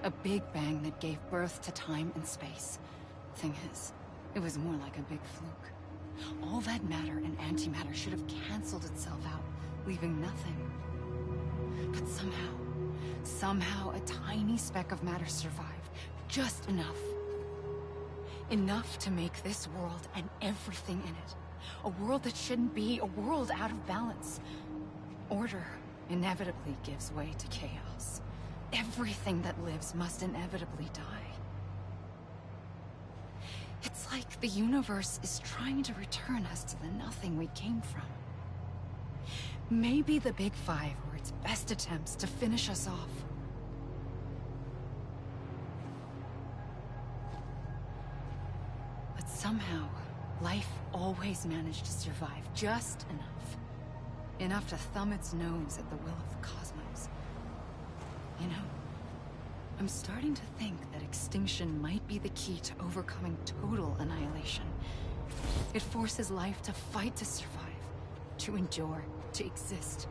A big bang that gave birth to time and space. Thing is, it was more like a big fluke. All that matter and antimatter should have canceled itself out, leaving nothing. But somehow a tiny speck of matter survived. Just enough. Enough to make this world and everything in it. A world that shouldn't be, a world out of balance. Order inevitably gives way to chaos. Everything that lives must inevitably die. It's like the universe is trying to return us to the nothing we came from. Maybe the Big Five were its best attempts to finish us off. But somehow, life always managed to survive just enough. Enough to thumb its nose at the will of the cosmos. You know, I'm starting to think that extinction might be the key to overcoming total annihilation. It forces life to fight to survive, to endure, to exist.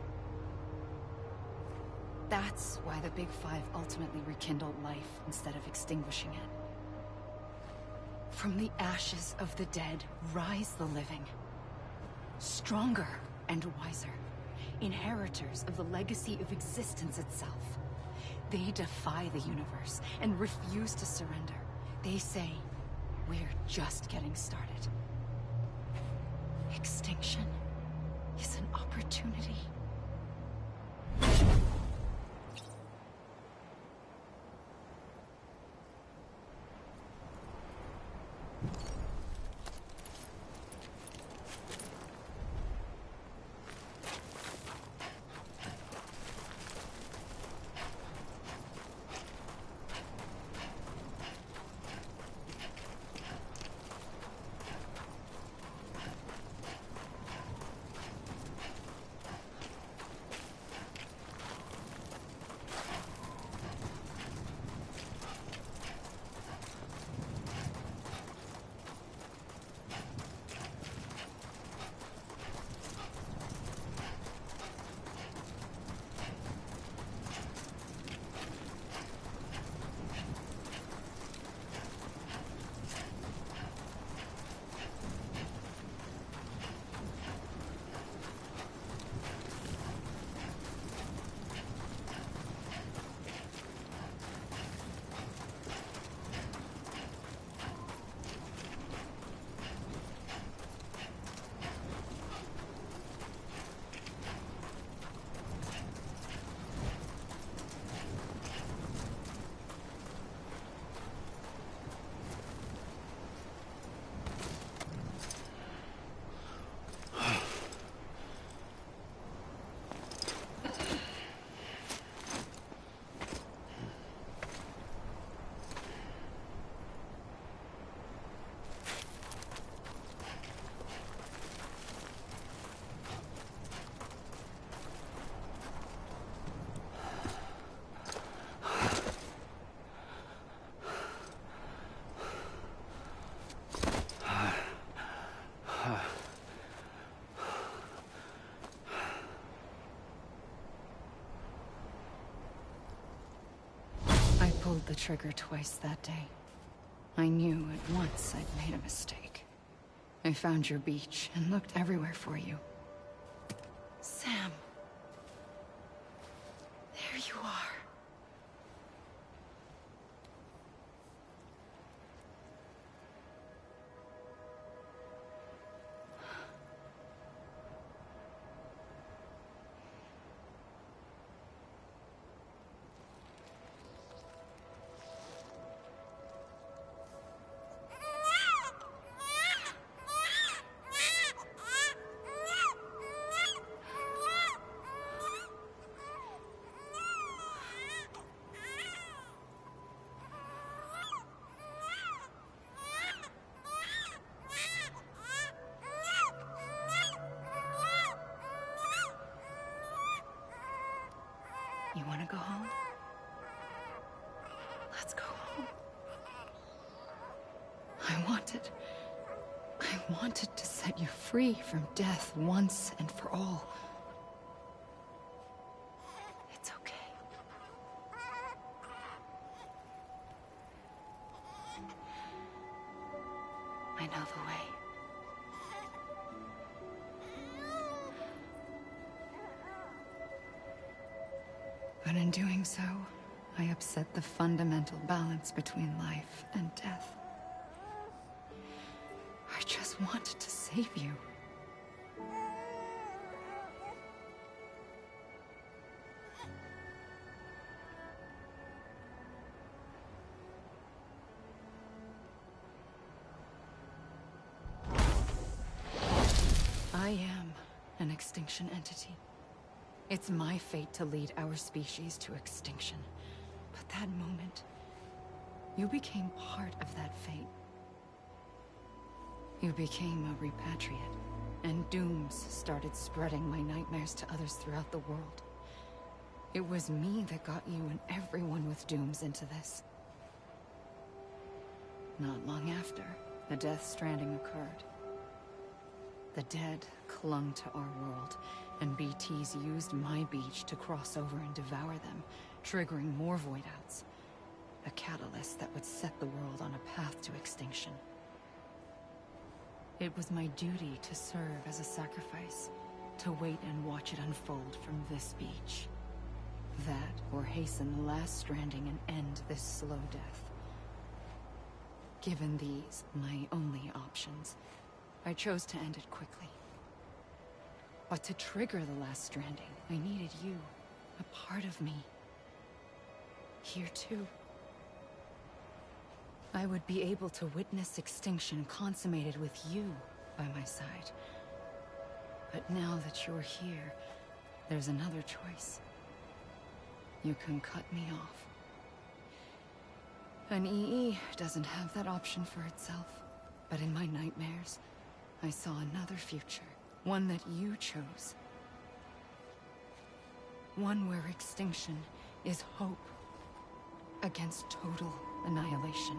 That's why the Big Five ultimately rekindled life instead of extinguishing it. From the ashes of the dead rise the living. Stronger and wiser. Inheritors of the legacy of existence itself. They defy the universe and refuse to surrender. They say, we're just getting started. Extinction is an opportunity. pulled the trigger twice that day. I knew at once I'd made a mistake. I found your beach and looked everywhere for you. Sam. There you are. You want to go home? Let's go home. I wanted to set you free from death once and for all. It's okay. I know the way. But in doing so, I upset the fundamental balance between life and death. I just wanted to save you. I am an extinction entity. It's my fate to lead our species to extinction. But that moment, you became part of that fate. You became a repatriate, and dooms started spreading my nightmares to others throughout the world. It was me that got you and everyone with dooms into this. Not long after, the Death Stranding occurred. The dead clung to our world, and BTs used my beach to cross over and devour them, triggering more void-outs. A catalyst that would set the world on a path to extinction. It was my duty to serve as a sacrifice, to wait and watch it unfold from this beach. That, or hasten the last stranding and end this slow death. Given these, my only options, I chose to end it quickly. But to trigger the last stranding, I needed you, a part of me. Here too. I would be able to witness extinction consummated with you by my side. But now that you're here, there's another choice. You can cut me off. An EE doesn't have that option for itself. But in my nightmares, I saw another future. One that you chose. One where extinction is hope against total annihilation.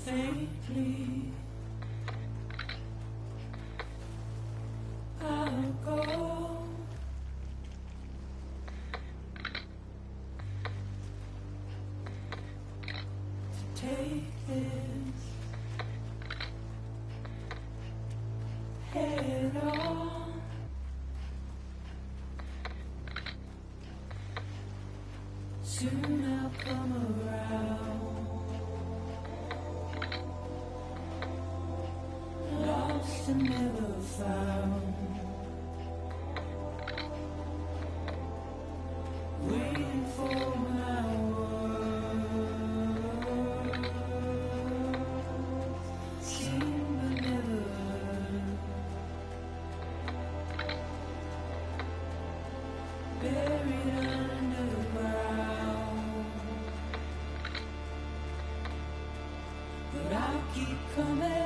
Faintly, I'll go. To take this head on. Soon I'll come around. Lost and never found. but I'll keep coming.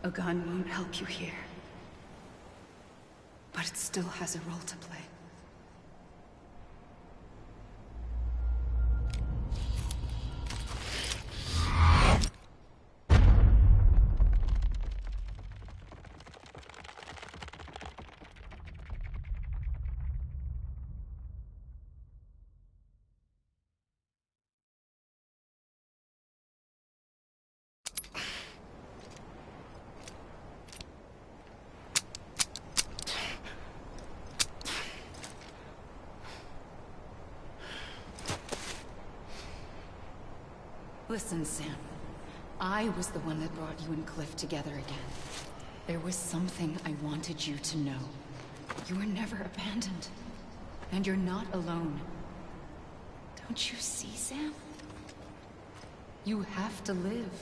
A gun won't help you here. But it still has a role to play. Listen, Sam. I was the one that brought you and Cliff together again. There was something I wanted you to know. You were never abandoned. And you're not alone. Don't you see, Sam? You have to live.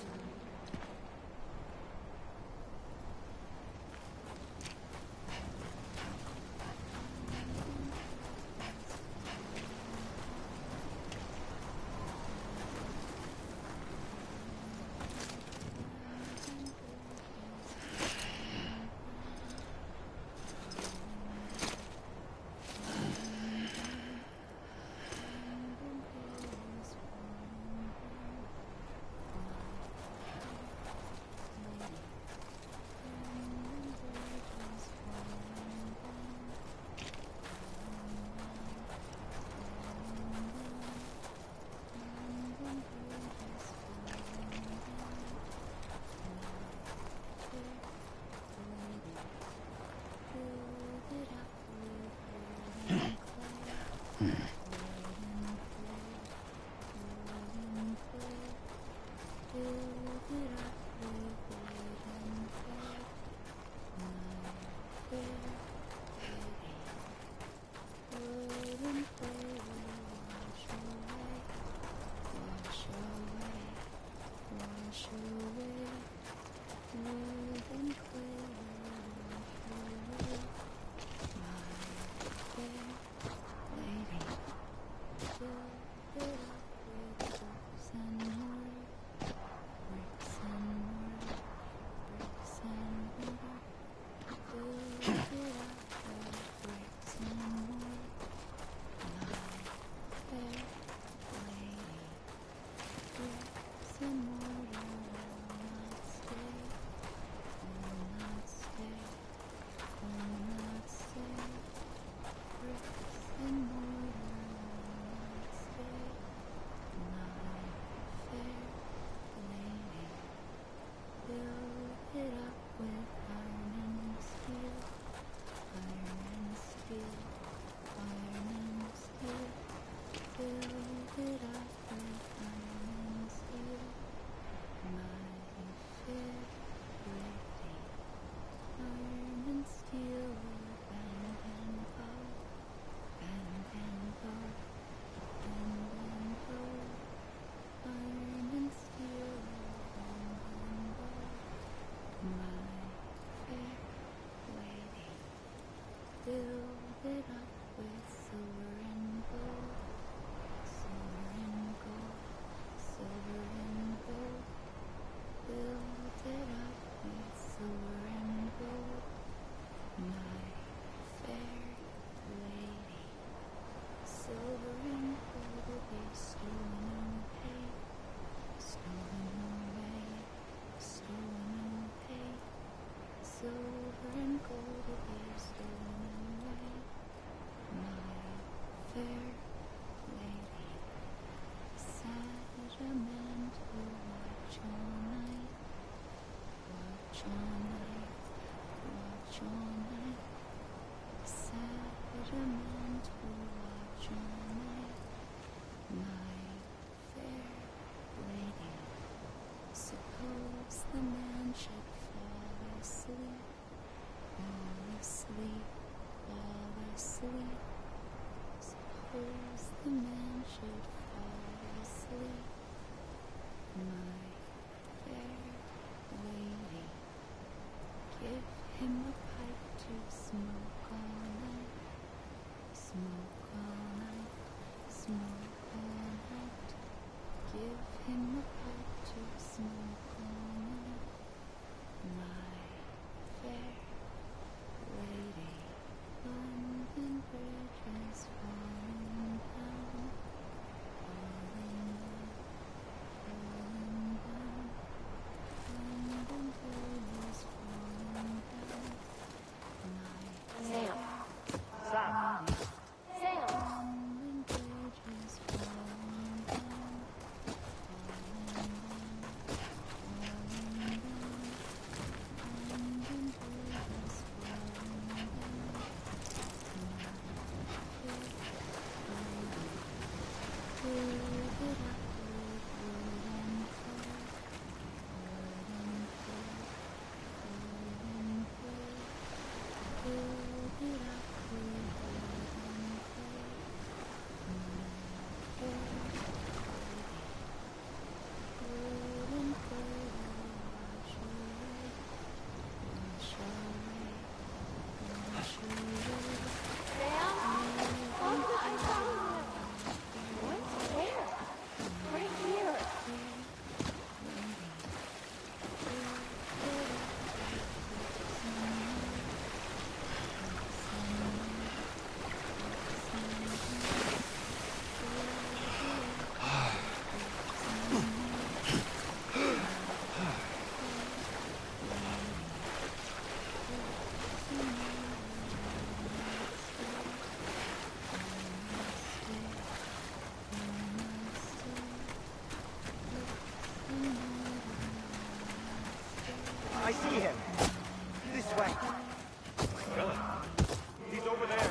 He's over there.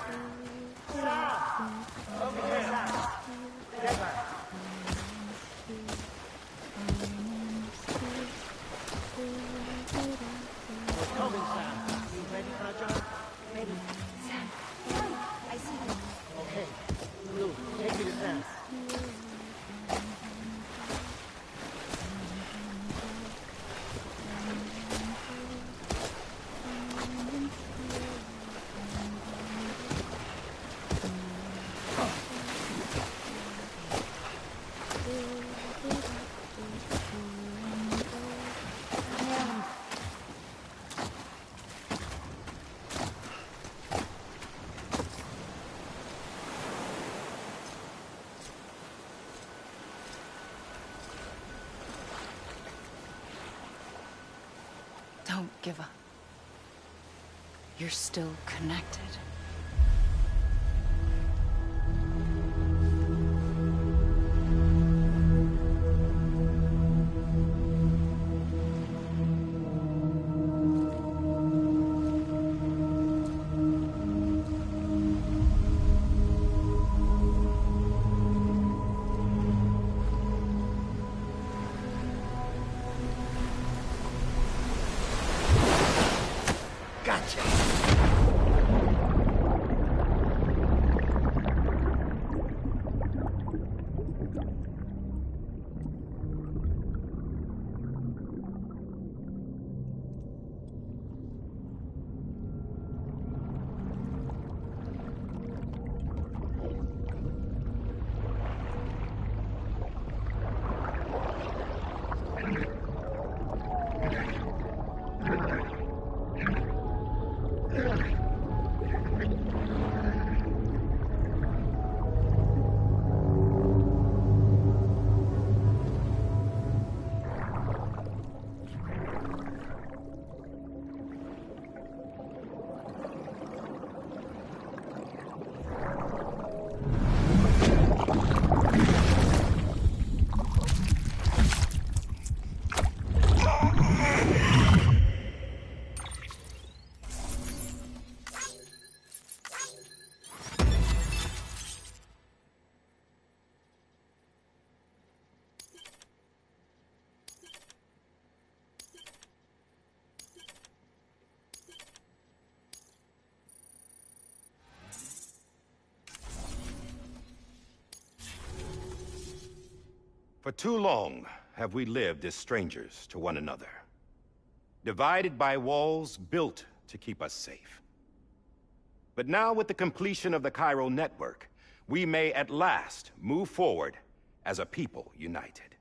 Sam! Over here, Sam. Together. We're coming, Sam. You ready for a job? Ready. Sam, come. I see you. Okay. Blue, take me to Sam. Don't give up. You're still connected. For too long have we lived as strangers to one another, divided by walls built to keep us safe. But now, with the completion of the Cairo network, we may at last move forward as a people united.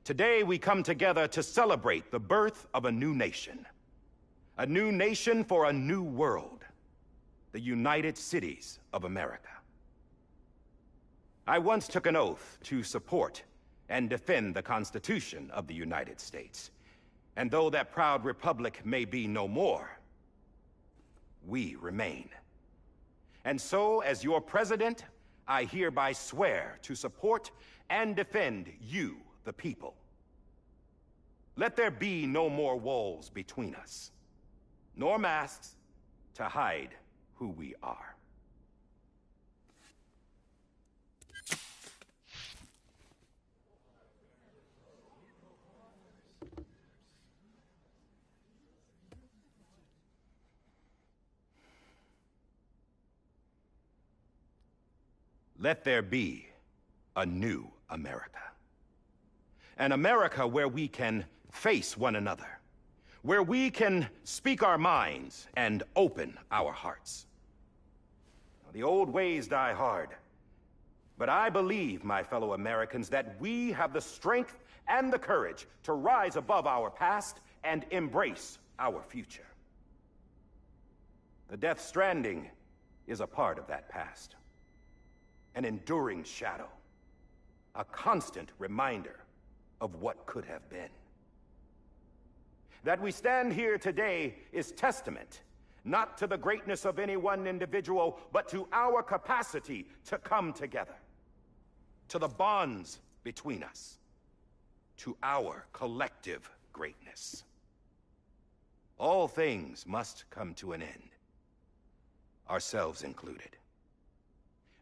Today, we come together to celebrate the birth of a new nation for a new world, the United Cities of America. I once took an oath to support and defend the Constitution of the United States. And though that proud republic may be no more, we remain. And so, as your president, I hereby swear to support and defend you, the people. Let there be no more walls between us, nor masks to hide who we are. Let there be a new America. An America where we can face one another, where we can speak our minds and open our hearts. The old ways die hard, but I believe, my fellow Americans, that we have the strength and the courage to rise above our past and embrace our future. The Death Stranding is a part of that past. An enduring shadow, a constant reminder of what could have been. That we stand here today is testament, not to the greatness of any one individual, but to our capacity to come together, to the bonds between us, to our collective greatness. all things must come to an end, ourselves included.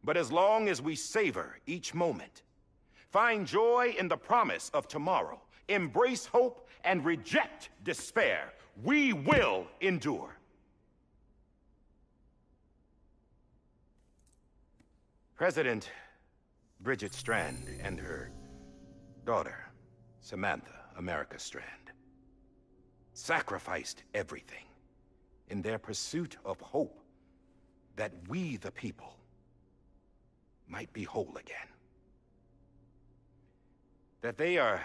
But as long as we savor each moment, find joy in the promise of tomorrow, embrace hope, and reject despair, we will endure. President Bridget Strand and her daughter, Samantha America Strand, sacrificed everything in their pursuit of hope that we, the people, might be whole again. That they are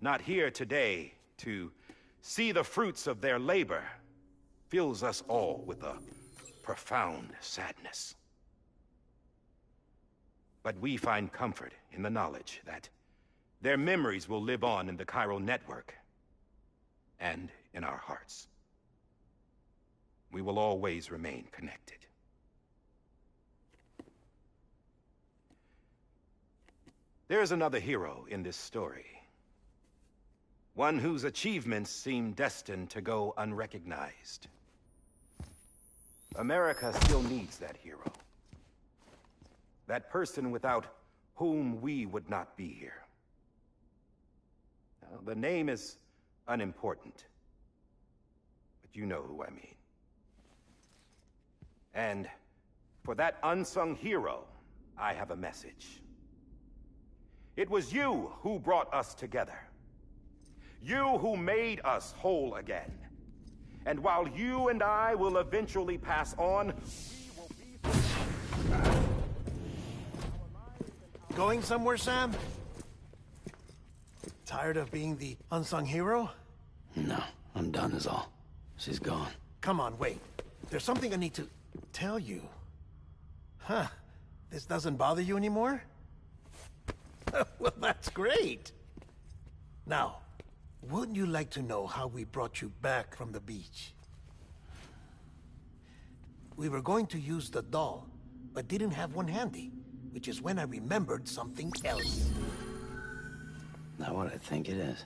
not here today to see the fruits of their labor fills us all with a profound sadness. But we find comfort in the knowledge that their memories will live on in the chiral network and in our hearts. We will always remain connected. There is another hero in this story. One whose achievements seem destined to go unrecognized. America still needs that hero. That person without whom we would not be here. Now, the name is unimportant, but you know who I mean. And for that unsung hero, I have a message. It was you who brought us together. You who made us whole again. And while you and I will eventually pass on, we will be... Going somewhere, Sam? Tired of being the unsung hero? No, I'm done is all. She's gone. Come on, wait. There's something I need to tell you. Huh. This doesn't bother you anymore? Well, that's great. Now, wouldn't you like to know how we brought you back from the beach? We were going to use the doll, but didn't have one handy, which is when I remembered something else. Not what I think it is.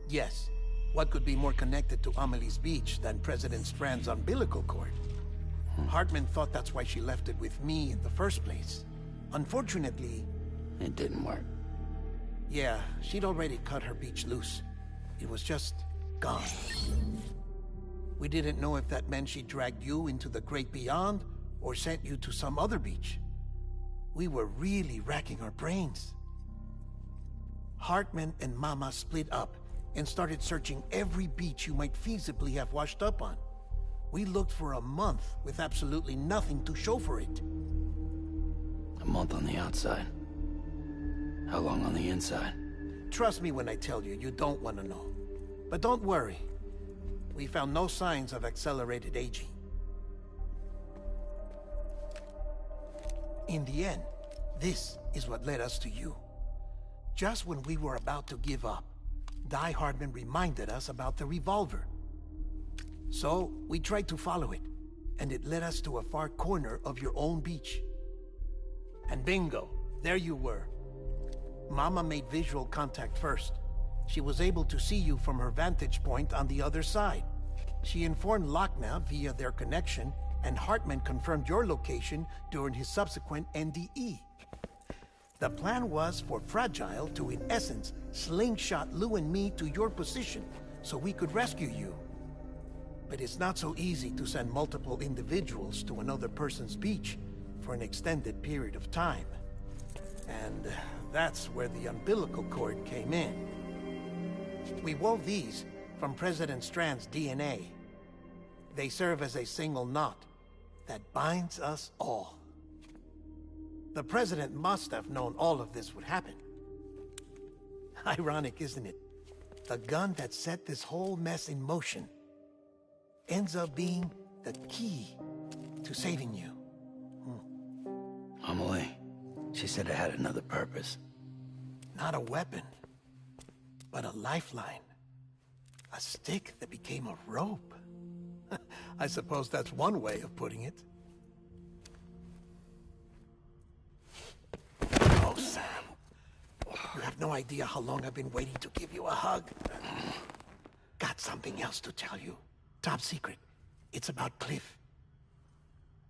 Yes. What could be more connected to Amelie's beach than President Strand's umbilical cord? Hartman thought that's why she left it with me in the first place. Unfortunately... It didn't work. Yeah, she'd already cut her beach loose. It was just gone. We didn't know if that meant she dragged you into the great beyond, or sent you to some other beach. We were really racking our brains. Hartman and Mama split up and started searching every beach you might feasibly have washed up on. We looked for a month with absolutely nothing to show for it. A month on the outside. How long on the inside? Trust me when I tell you, you don't want to know. But don't worry. We found no signs of accelerated aging. In the end, this is what led us to you. Just when we were about to give up, Die Hardman reminded us about the revolver. So, we tried to follow it, and it led us to a far corner of your own beach. And bingo, there you were. Mama made visual contact first. She was able to see you from her vantage point on the other side. She informed Lochna via their connection, and Hartman confirmed your location during his subsequent NDE. The plan was for Fragile to, in essence, slingshot Lou and me to your position so we could rescue you. But it's not so easy to send multiple individuals to another person's beach for an extended period of time. And that's where the umbilical cord came in. We wove these from President Strand's DNA. They serve as a single knot that binds us all. The President must have known all of this would happen. Ironic, isn't it? The gun that set this whole mess in motion ends up being the key to saving you. Amelie, she said it had another purpose. Not a weapon, but a lifeline. A stick that became a rope. I suppose that's one way of putting it. Oh, Sam. You have no idea how long I've been waiting to give you a hug. God got something else to tell you. Top secret. It's about Cliff.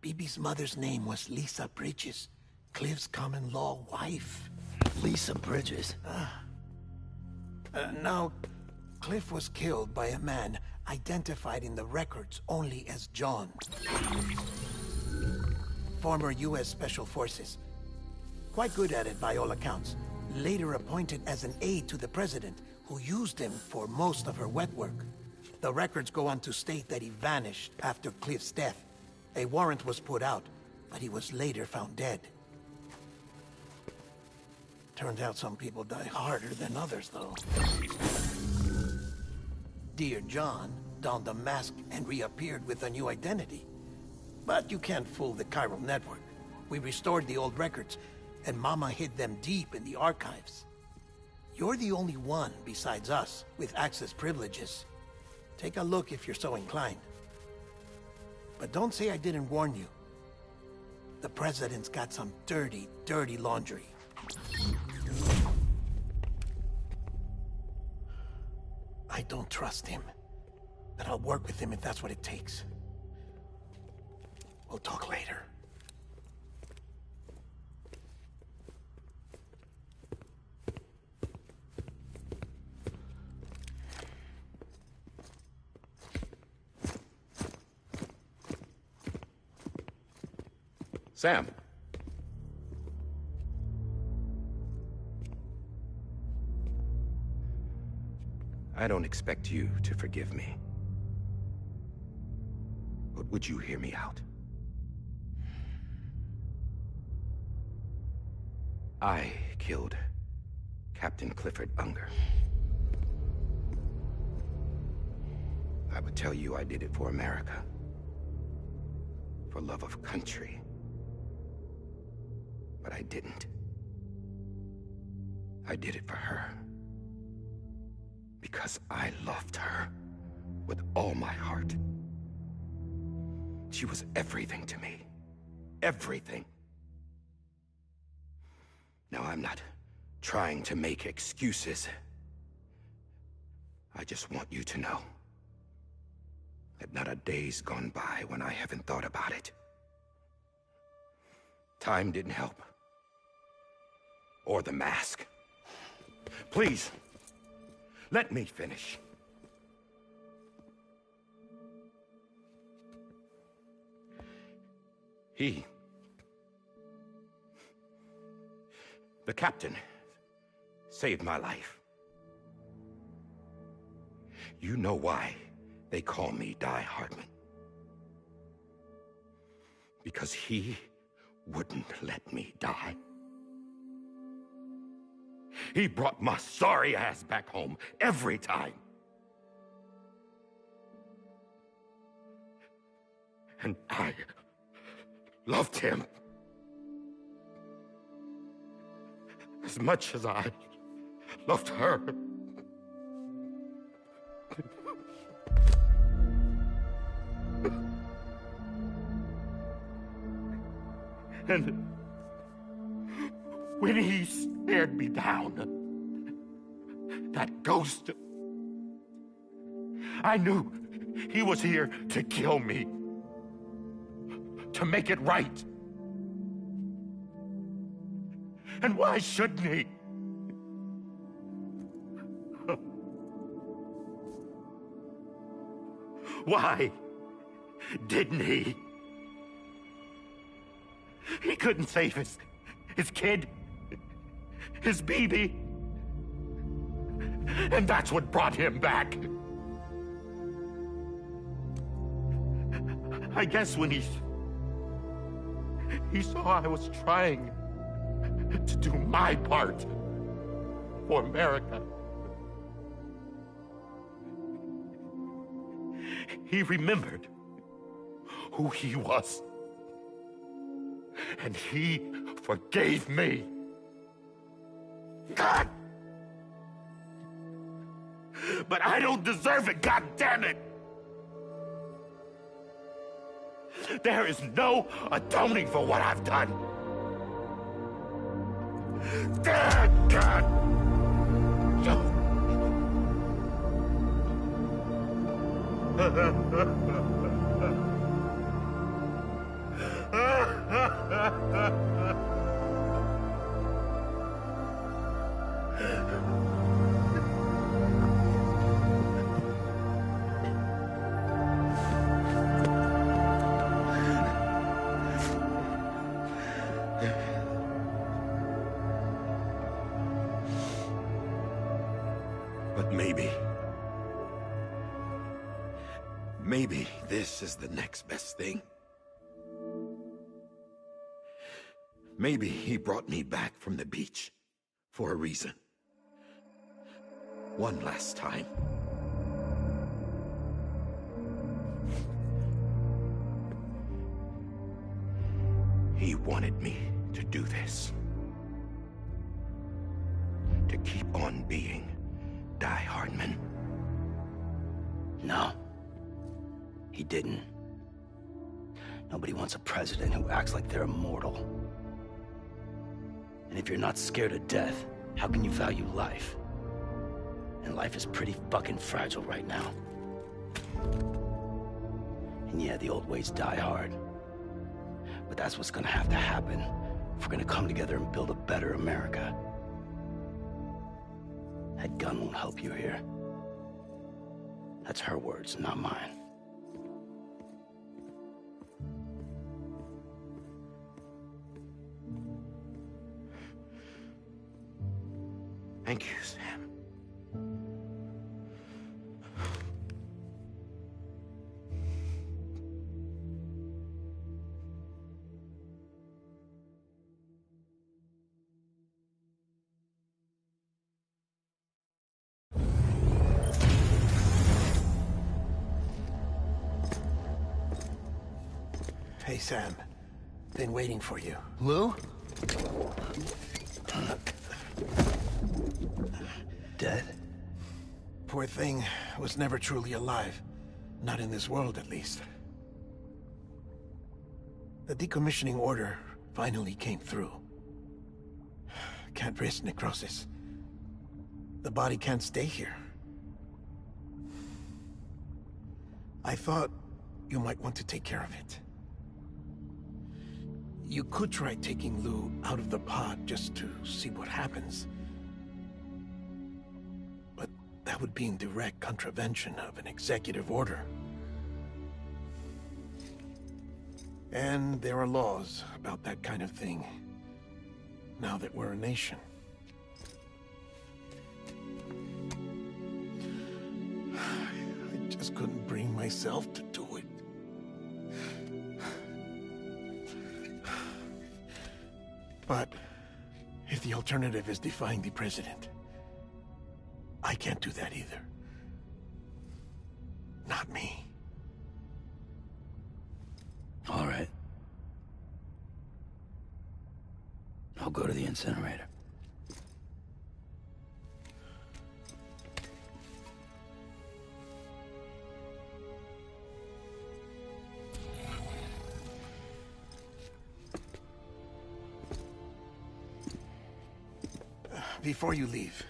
BB's mother's name was Lisa Bridges, Cliff's common-law wife. Lisa Bridges? Now, Cliff was killed by a man identified in the records only as John. Former U.S. Special Forces. Quite good at it by all accounts. Later appointed as an aide to the president, who used him for most of her wet work. The records go on to state that he vanished after Cliff's death. A warrant was put out, but he was later found dead. Turns out some people die harder than others, though. Dear John donned a mask and reappeared with a new identity. But you can't fool the chiral network. We restored the old records, and Mama hid them deep in the archives. You're the only one, besides us, with access privileges. Take a look if you're so inclined. But don't say I didn't warn you. The president's got some dirty, dirty laundry. I don't trust him, but I'll work with him if that's what it takes. We'll talk later. Sam. I don't expect you to forgive me. But would you hear me out? I killed Captain Clifford Unger. I would tell you I did it for America. For love of country. But I didn't. I did it for her. Because I loved her with all my heart. She was everything to me. Everything. Now, I'm not trying to make excuses. I just want you to know that not a day's gone by when I haven't thought about it. Time didn't help. Or the mask. Please, let me finish. The captain, saved my life. You know why they call me Die Hardman. Because he wouldn't let me die. He brought my sorry ass back home every time. And I loved him as much as I loved her. And when he stared me down, that ghost, I knew he was here to kill me, to make it right. And why shouldn't he? Why didn't he? He couldn't save his kid, his baby. And that's what brought him back. I guess when he saw I was trying to do my part for America, he remembered who he was. And he forgave me. God! But I don't deserve it, God damn it! There is no atoning for what I've done. God! But maybe this is the next best thing. Maybe he brought me back from the beach for a reason. One last time. He wanted me to do this. To keep on being Die Hardman. No. He didn't. Nobody wants a president who acts like they're immortal. And if you're not scared of death, how can you value life? And life is pretty fucking fragile right now. And yeah, the old ways die hard. But that's what's gonna have to happen if we're gonna come together and build a better America. That gun won't help you here. That's her words, not mine. Thank you, Sam. Hey, Sam. Been waiting for you. Lou? Dead? Poor thing was never truly alive. Not in this world, at least. The decommissioning order finally came through. Can't risk necrosis. The body can't stay here. I thought you might want to take care of it. You could try taking Lou out of the pod just to see what happens. But that would be in direct contravention of an executive order. And there are laws about that kind of thing, now that we're a nation. I just couldn't bring myself to do it. But if the alternative is defying the president, I can't do that either. Not me. All right. I'll go to the incinerator. Before you leave,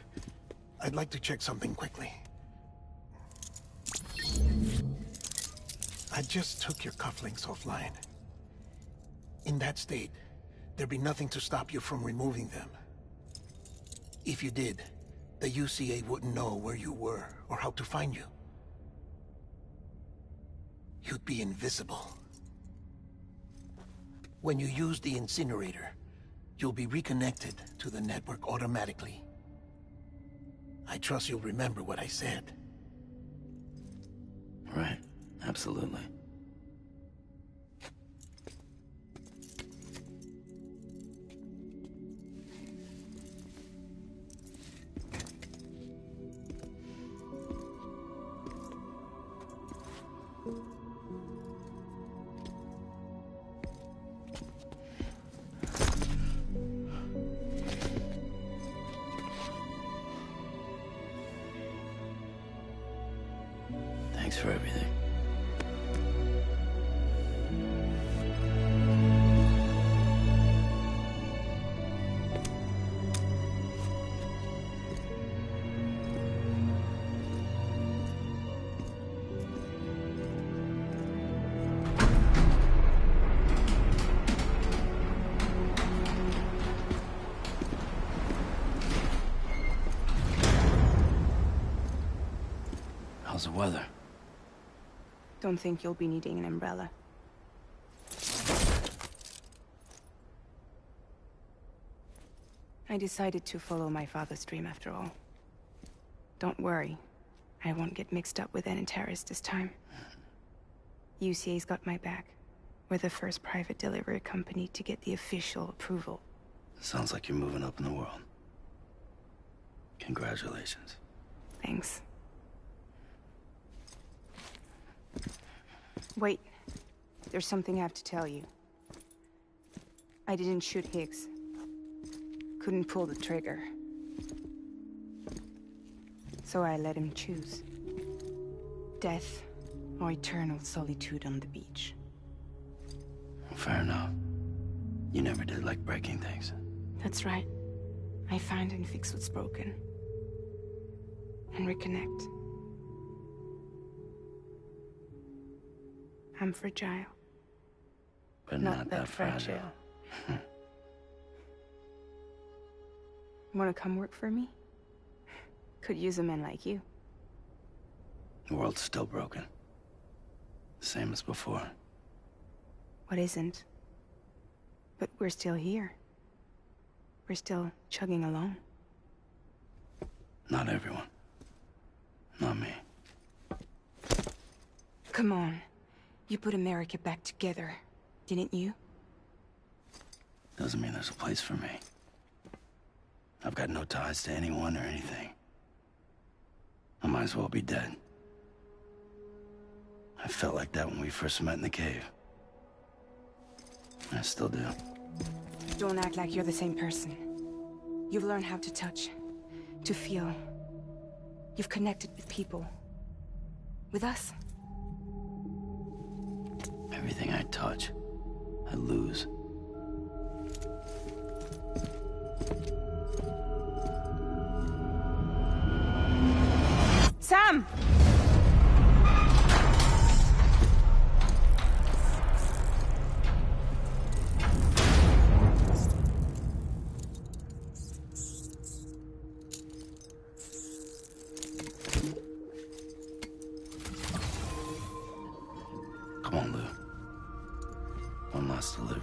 I'd like to check something quickly. I just took your cufflinks offline. In that state, there'd be nothing to stop you from removing them. If you did, the UCA wouldn't know where you were or how to find you. You'd be invisible. When you use the incinerator, you'll be reconnected to the network automatically. I trust you'll remember what I said. Right, absolutely. Thanks for everything. weather. Don't think you'll be needing an umbrella. I decided to follow my father's dream after all. Don't worry. I won't get mixed up with any terrorists this time. UCA's got my back. We're the first private delivery company to get the official approval. Sounds like you're moving up in the world. Congratulations. Thanks. Wait. There's something I have to tell you. I didn't shoot Higgs. Couldn't pull the trigger. So I let him choose. Death or eternal solitude on the beach. Fair enough. You never did like breaking things. That's right. I find and fix what's broken. And reconnect. I'm fragile. But not that fragile. Wanna come work for me? Could use a man like you. The world's still broken. Same as before. What isn't? But we're still here. We're still chugging along. Not everyone. Not me. Come on. You put America back together, didn't you? Doesn't mean there's a place for me. I've got no ties to anyone or anything. I might as well be dead. I felt like that when we first met in the cave. I still do. Don't act like you're the same person. You've learned how to touch, to feel. You've connected with people. With us. Everything I touch, I lose. Sam! Come on, Lou. One last delivery.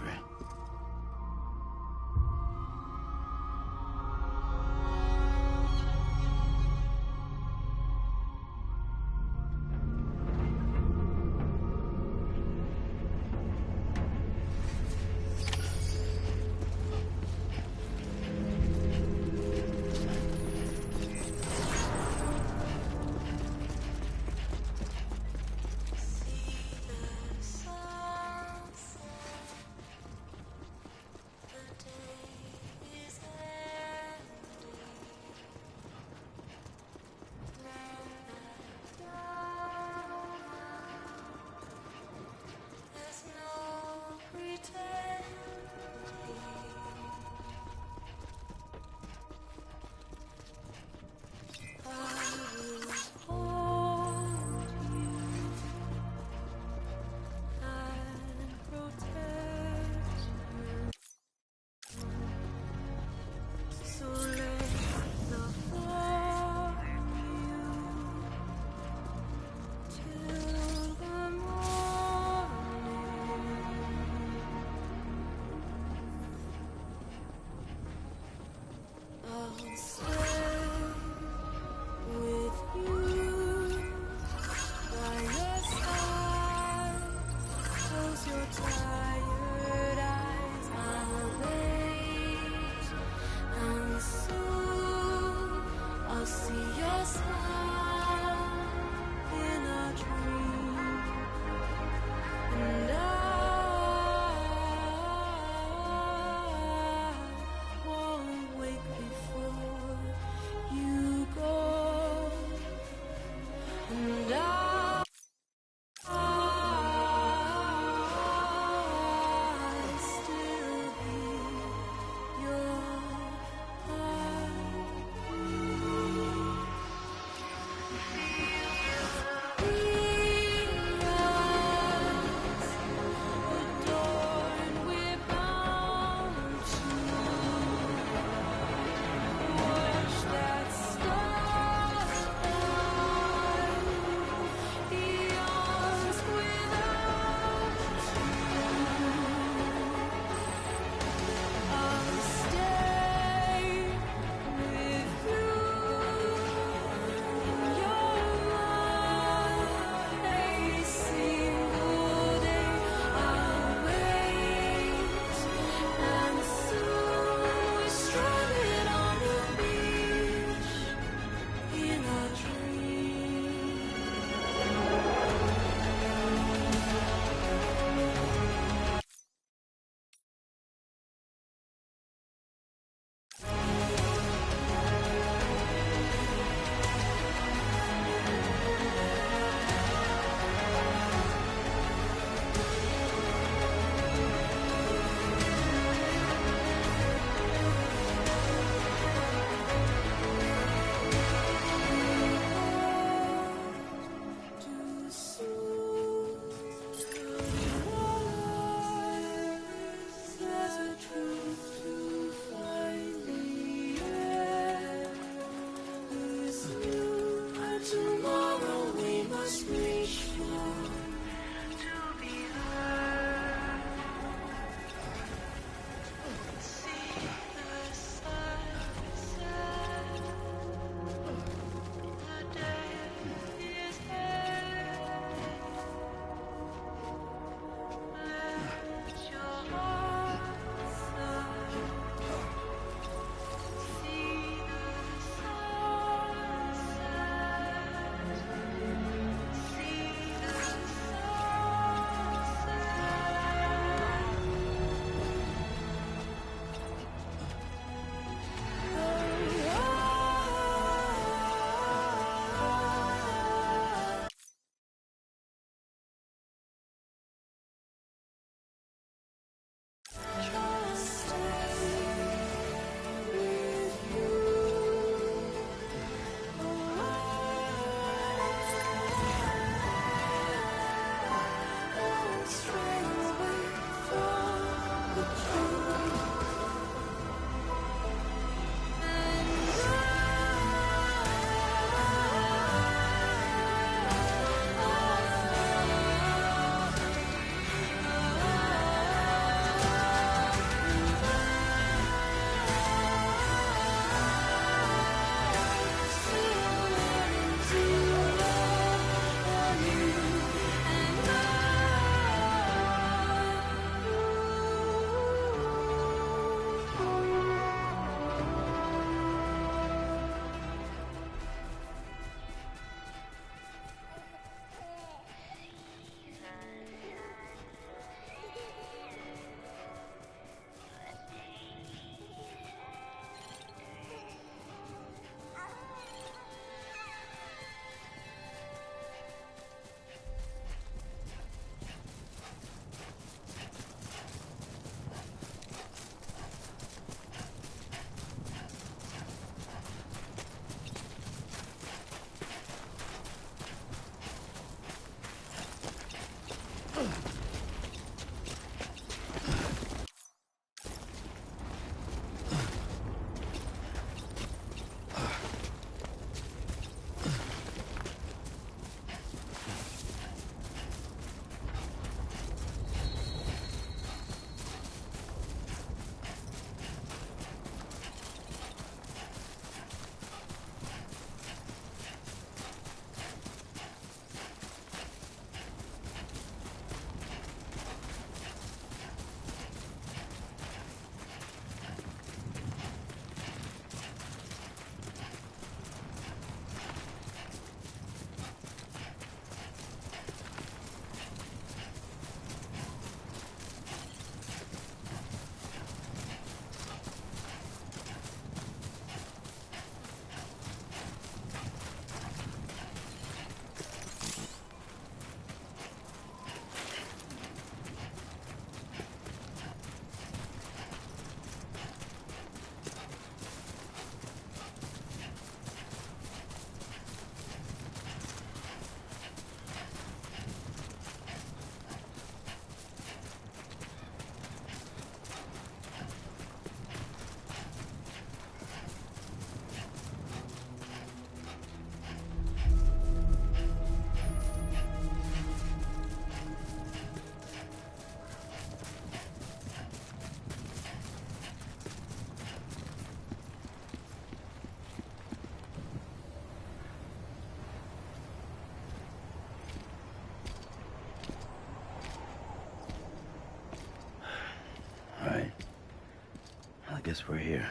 guess we're here.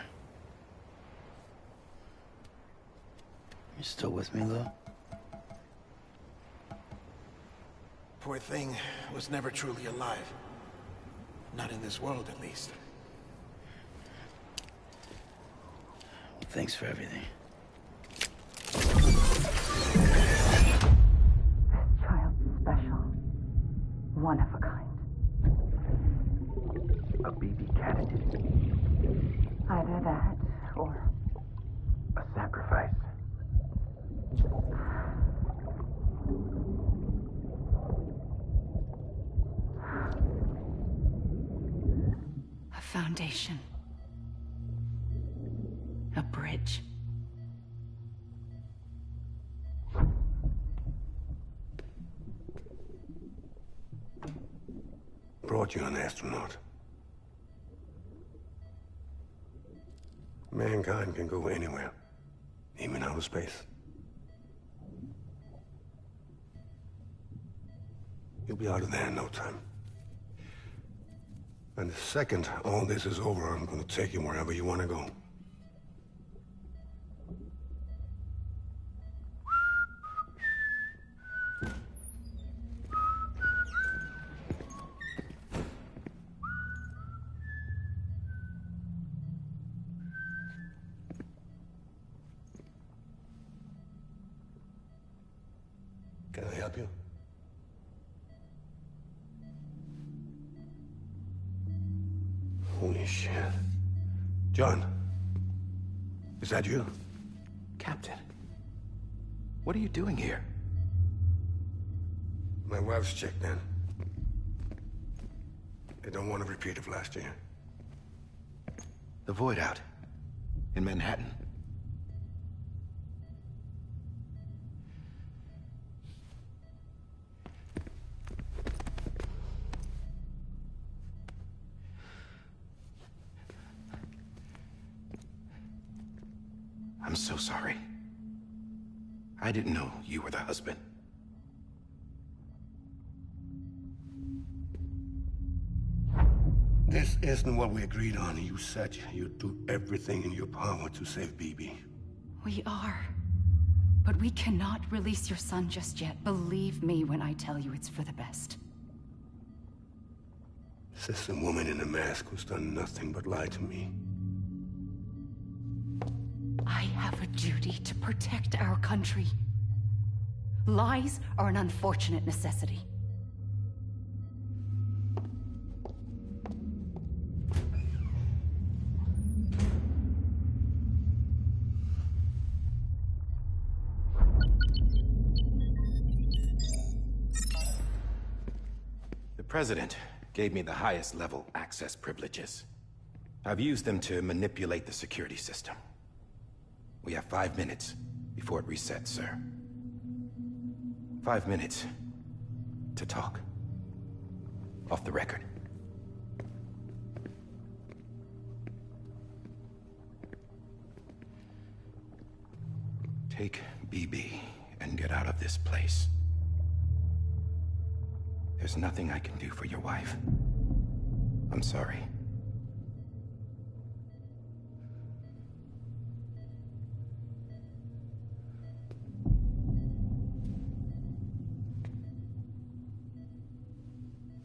You still with me, Lou? Poor thing was never truly alive. Not in this world, at least. Well, thanks for everything. Child special. One of a kind. A BB candidate. Either that, or... A sacrifice. A foundation. A bridge. Brought you an astronaut. Mankind can go anywhere, even outer space. You'll be out of there in no time. And the second all this is over, I'm gonna take you wherever you want to go. Can I help you? Holy shit. John, is that you? Captain, what are you doing here? My wife's checked in. They don't want a repeat of last year. The Void out. In Manhattan. I'm so sorry. I didn't know you were the husband. This isn't what we agreed on. You said you'd do everything in your power to save BB. We are. But we cannot release your son just yet. Believe me when I tell you it's for the best. This is a woman in a mask who's done nothing but lie to me. I have a duty to protect our country. Lies are an unfortunate necessity. The President gave me the highest level access privileges. I've used them to manipulate the security system. We have 5 minutes before it resets, sir. 5 minutes to talk. Off the record. Take BB and get out of this place. There's nothing I can do for your wife. I'm sorry.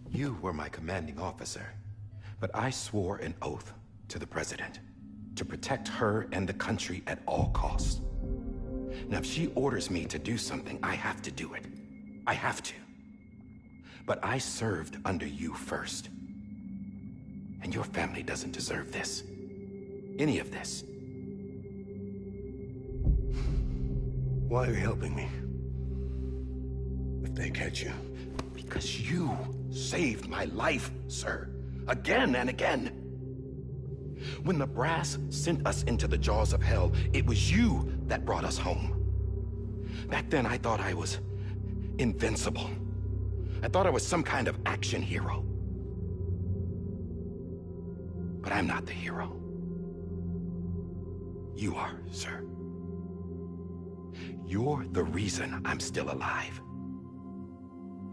You were my commanding officer, but I swore an oath to the President to protect her and the country at all costs. Now, if she orders me to do something, I have to do it. I have to. But I served under you first. And your family doesn't deserve this. Any of this. Why are you helping me? If they catch you. Because you saved my life, sir. Again and again. When the brass sent us into the jaws of hell, it was you that brought us home. Back then, I thought I was invincible. I thought I was some kind of action hero. But I'm not the hero. You are, sir. You're the reason I'm still alive.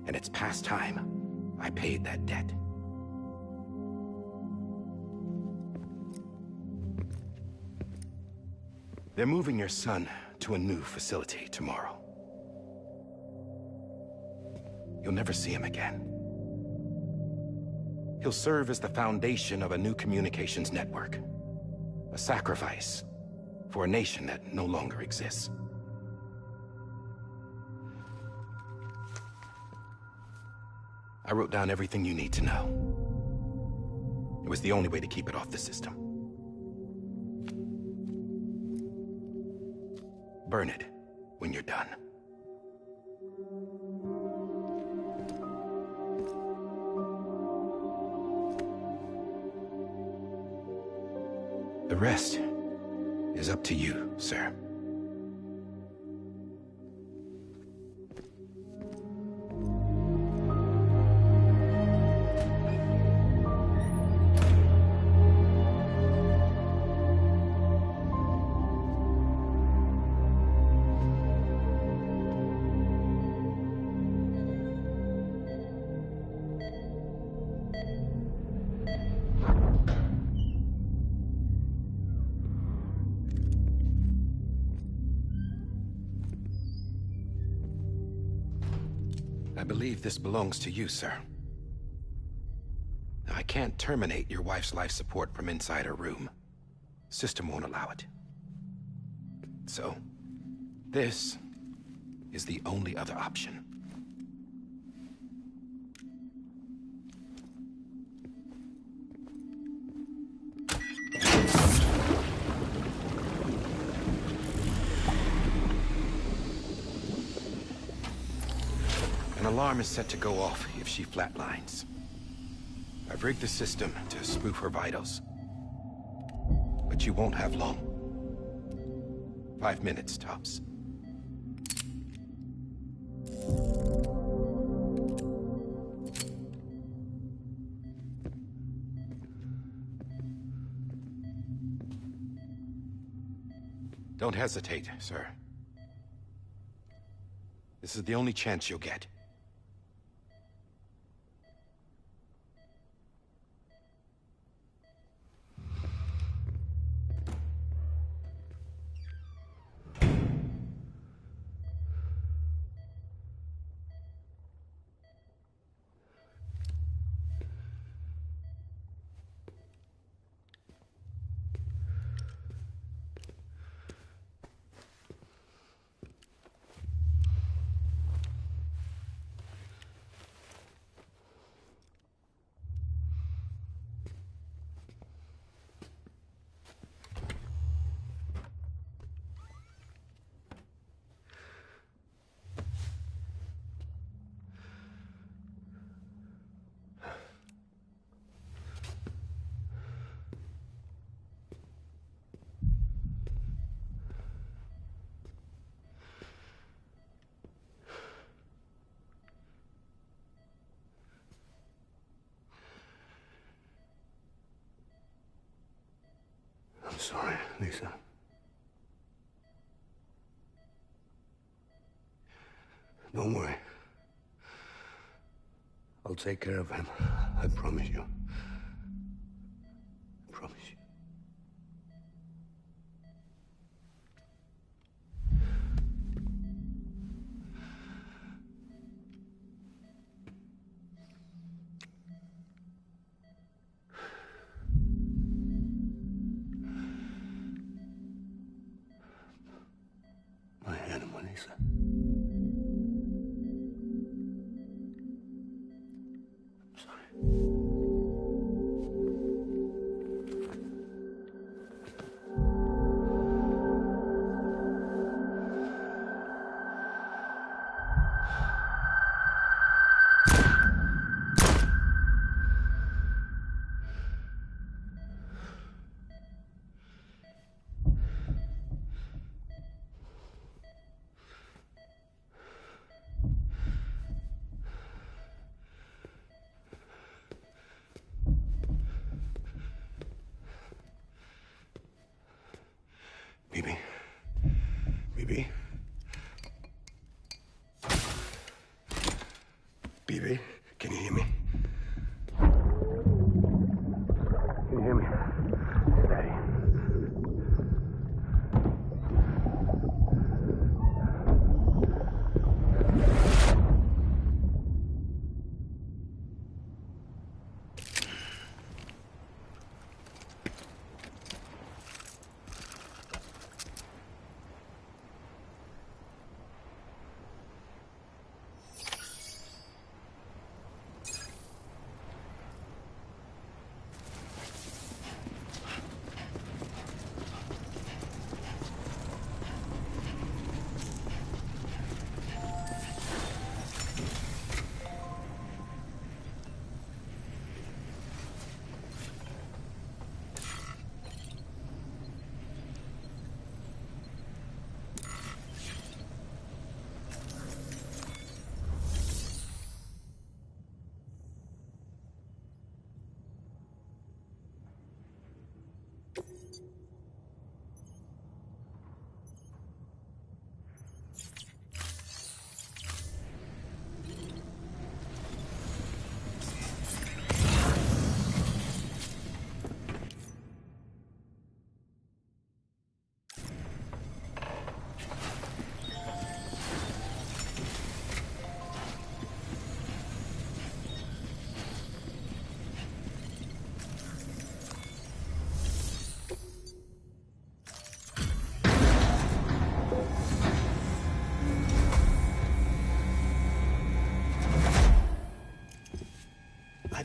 And it's past time I paid that debt. They're moving your son to a new facility tomorrow. You'll never see him again. He'll serve as the foundation of a new communications network. A sacrifice for a nation that no longer exists. I wrote down everything you need to know. It was the only way to keep it off the system. Burn it when you're done. The rest is up to you, sir. I believe this belongs to you, sir. I can't terminate your wife's life support from inside her room. System won't allow it. So, this is the only other option. An alarm is set to go off if she flatlines. I've rigged the system to spoof her vitals. But you won't have long. 5 minutes, tops. Don't hesitate, sir. This is the only chance you'll get. I'm sorry, Lisa. Don't worry. I'll take care of him. I promise you. I promise you. My animal, Lisa. I'm sorry.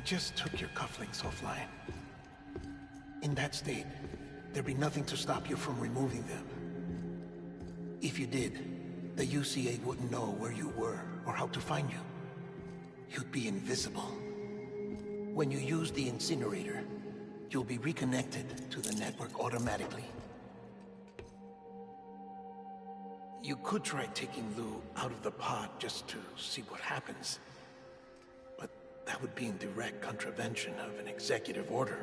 just took your cufflinks offline. In that state, there'd be nothing to stop you from removing them. If you did, the UCA wouldn't know where you were or how to find you. You'd be invisible. When you use the incinerator, you'll be reconnected to the network automatically. You could try taking Lou out of the pod just to see what happens. But that would be in direct contravention of an executive order.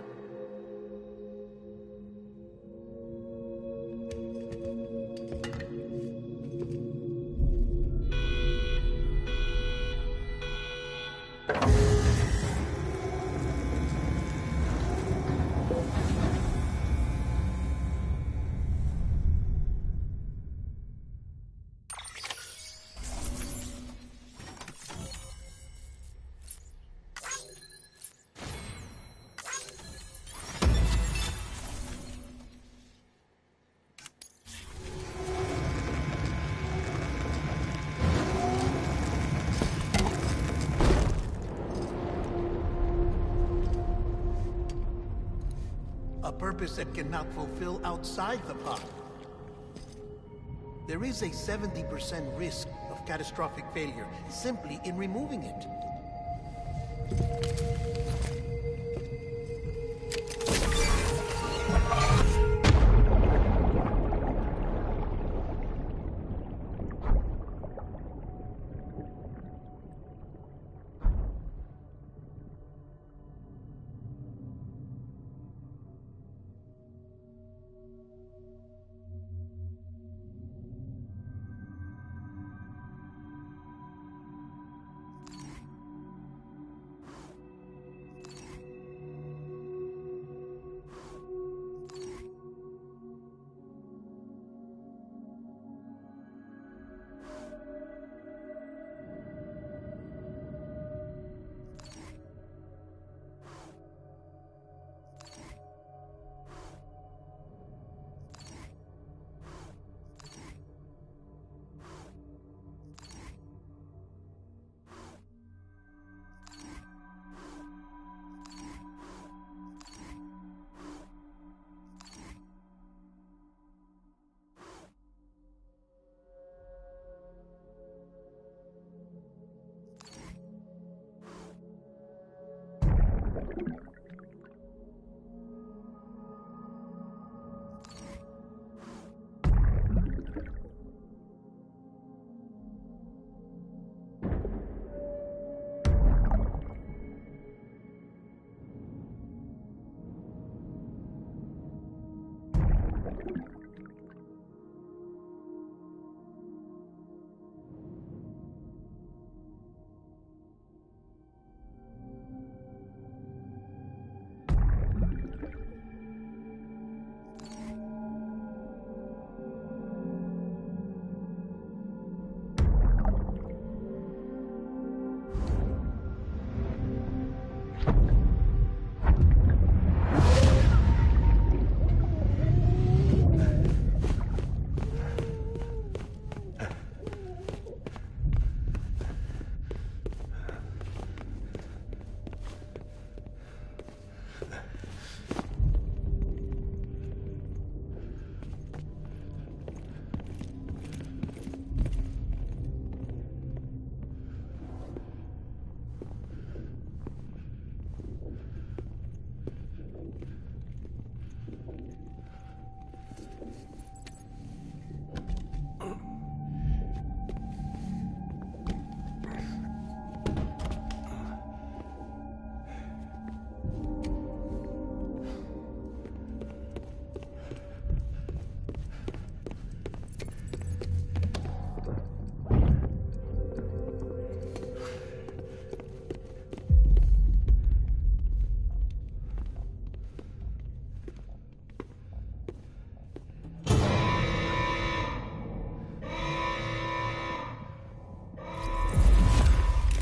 A purpose that cannot fulfill outside the pod. There is a 70% risk of catastrophic failure simply in removing it.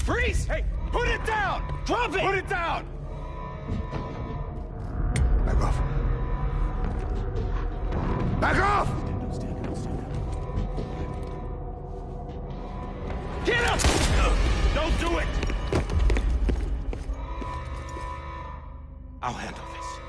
Freeze! Hey, put it down! Drop it! Put it down! Back off. Back off! Get him! Don't do it! I'll handle this.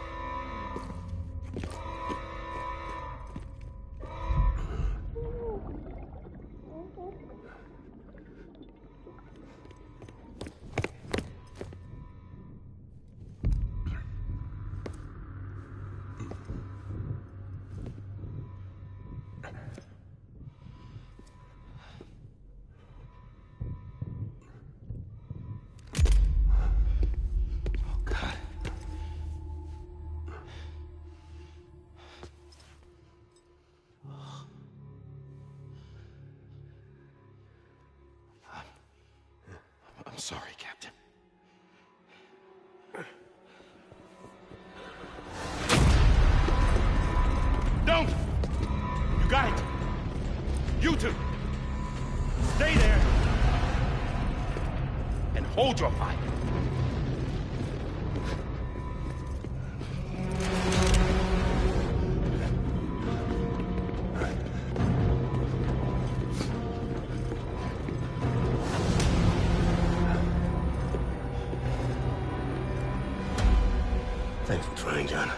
I'm sorry, Captain. Don't! You got it! You two! Stay there! And hold your fire! Thanks for trying, John.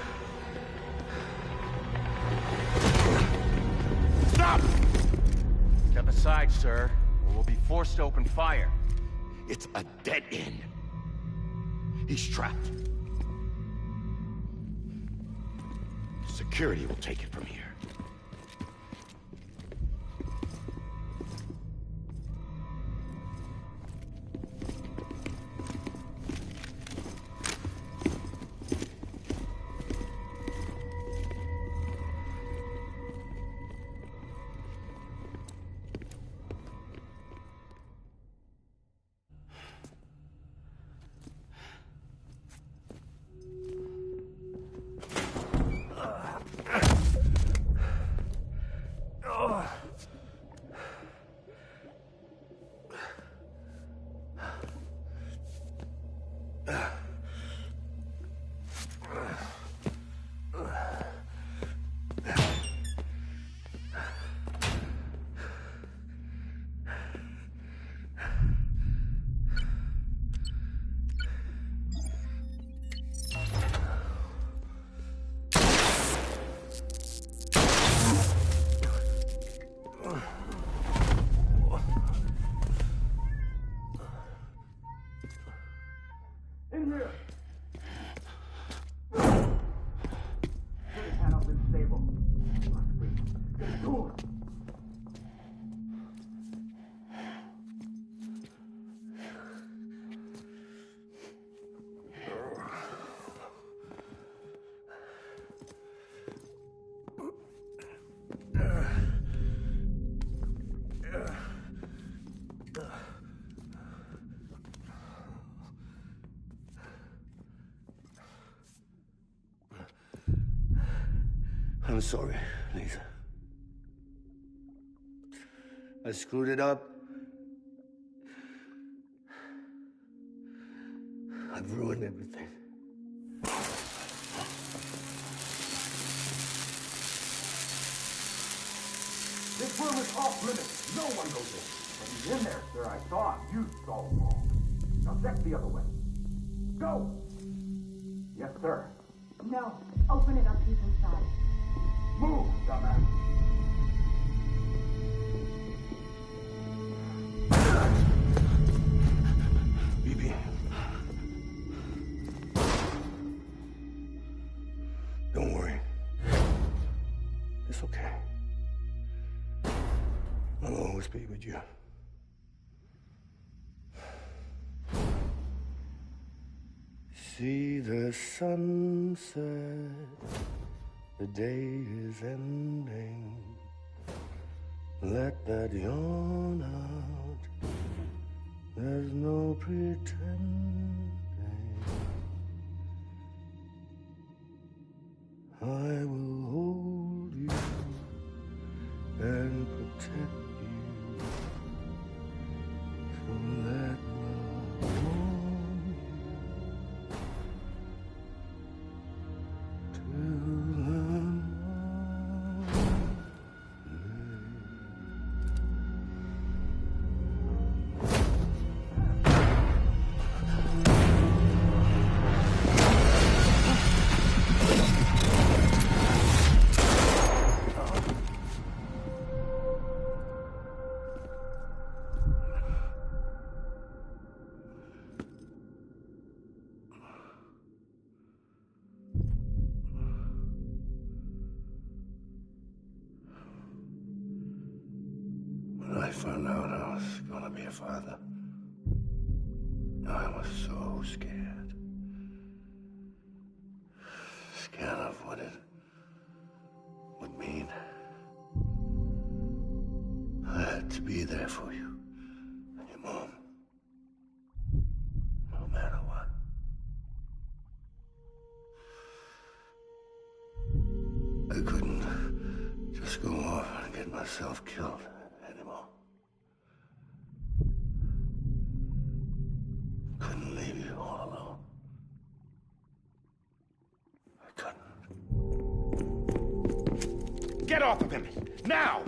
Stop! Step aside, sir, or we'll be forced to open fire. It's a dead end. He's trapped. Security will take it from here. I'm sorry, Lisa. I screwed it up. I've ruined everything. This room is off limits. No one goes in. But he's in there, sir. I saw him. You saw him all. Now check the other way. Go! Yes, sir. No. Open it up. He's inside. Move, dumbass. BB. Don't worry. It's okay. I'll always be with you. See the sunset. The day is ending. Let that yawn out. There's no pretending. I will hold you and protect you. So let love warm you till be a father. I was so scared. Scared of what it would mean. I had to be there for you and your mom. No matter what. I couldn't just go off and get myself killed anymore. Couldn't leave you all alone. I couldn't. Get off of him! Now!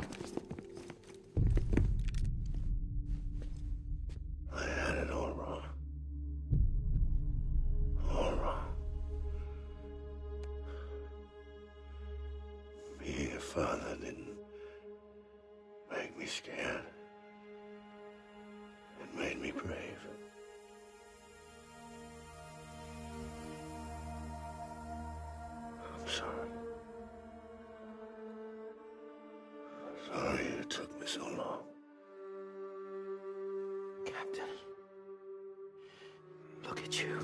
I had it all wrong. All wrong. Being a father didn't make me scared. It made me brave. I'm sorry. Sorry it took me so long. Captain, look at you.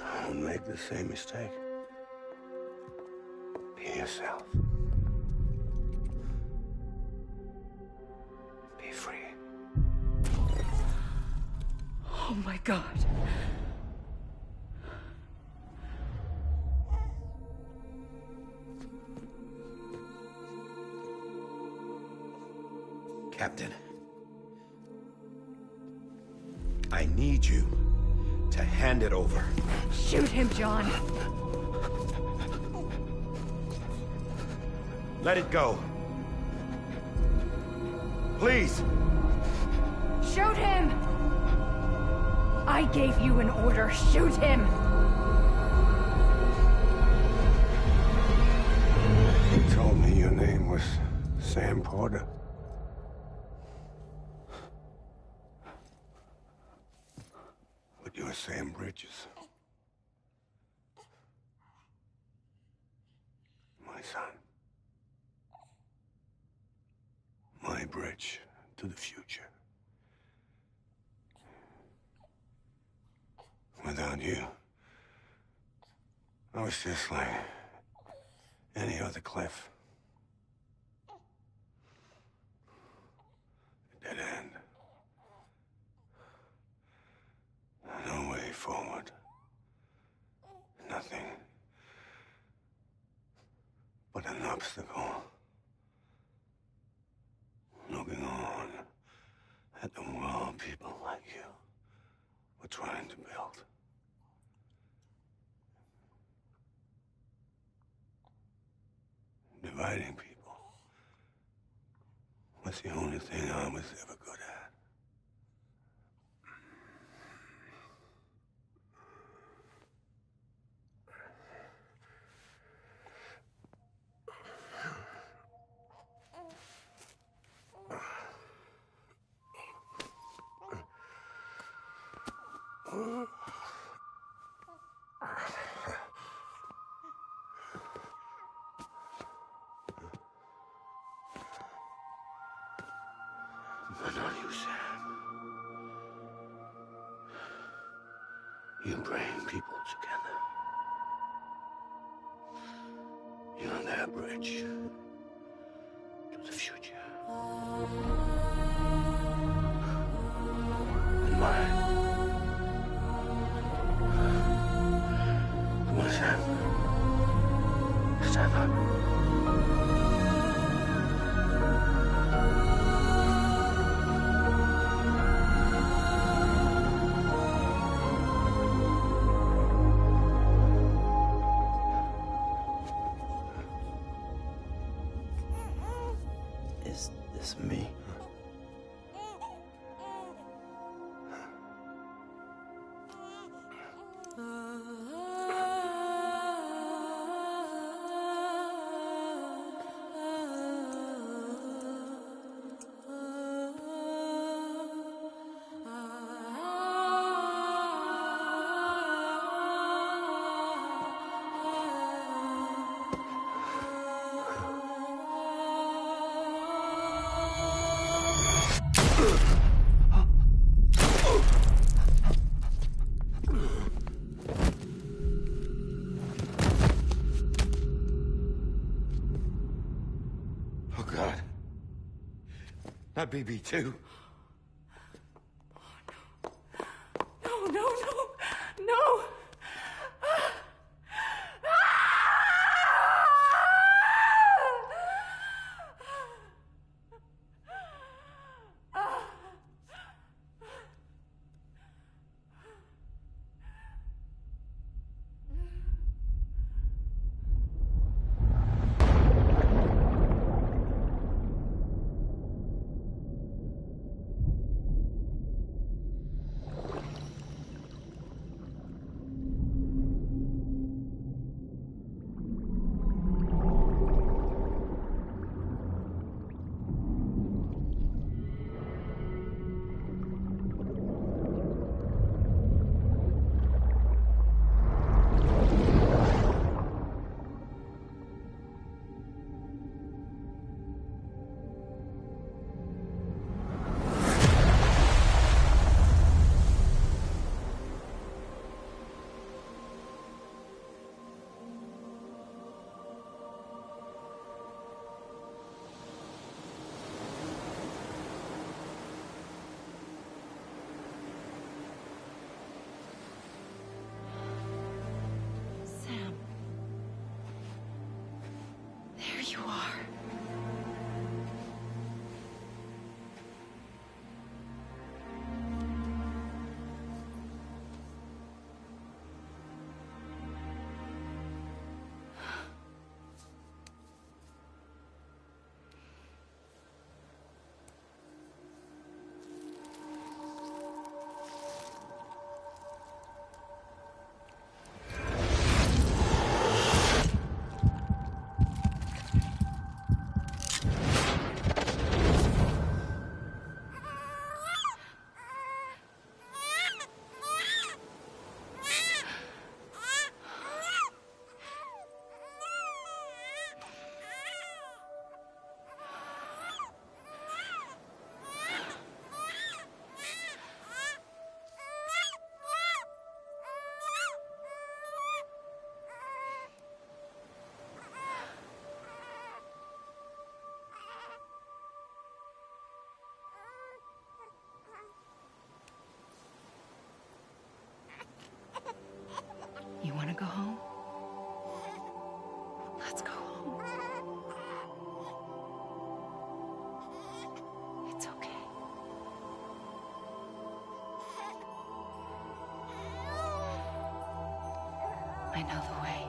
Don't make the same mistake. Be yourself. Be free. Oh my God. Captain, I need you to hand it over. Shoot him, John. Let it go. Please. Shoot him! I gave you an order. Shoot him! You told me your name was Sam Porter. But you're Sam Bridges. My son. My bridge to the future. Without you, I was just like any other Cliff. A dead end. No way forward. Nothing but an obstacle. Looking on at the world people like you were trying to build. Dividing people was the only thing I was ever good at. But not you, Sam. You bring people together. You're their bridge to the future. And mine. Come on, Sam. Stand up. Is this me? Oh, God. Not BB2. No, no, no, no! There you are. You want to go home? Let's go home. It's okay. I know the way.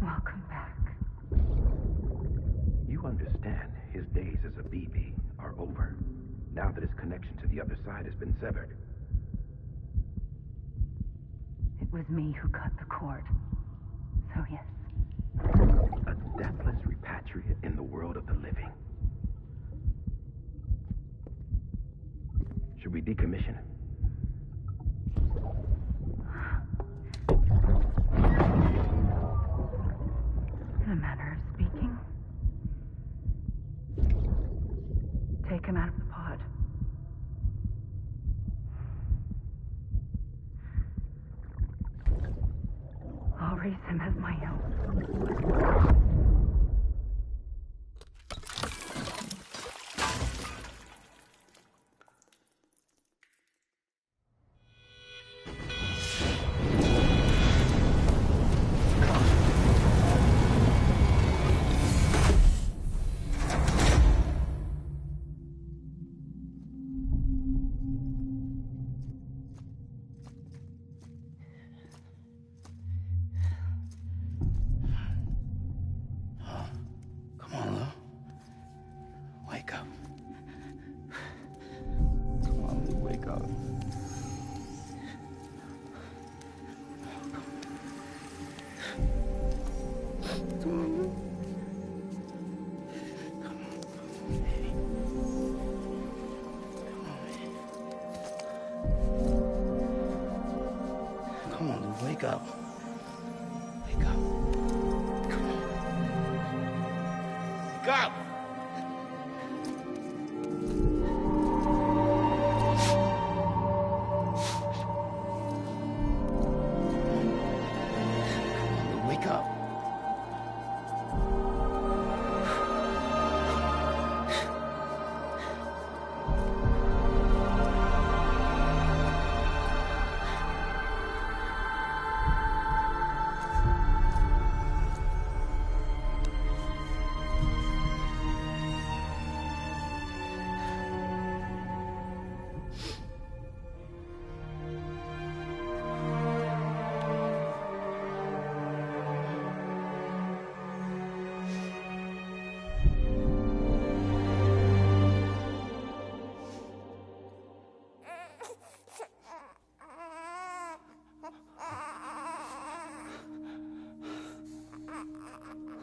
Welcome back. You understand his days as a BB are over, now that his connection to the other side has been severed. It was me who cut the cord. So yes. A deathless repatriate in the world of the living. Should we decommission? take him out of the pod. I'll raise him as my own. Come on, Lou, wake up. Wake up. Come on. Wake up! Wake up.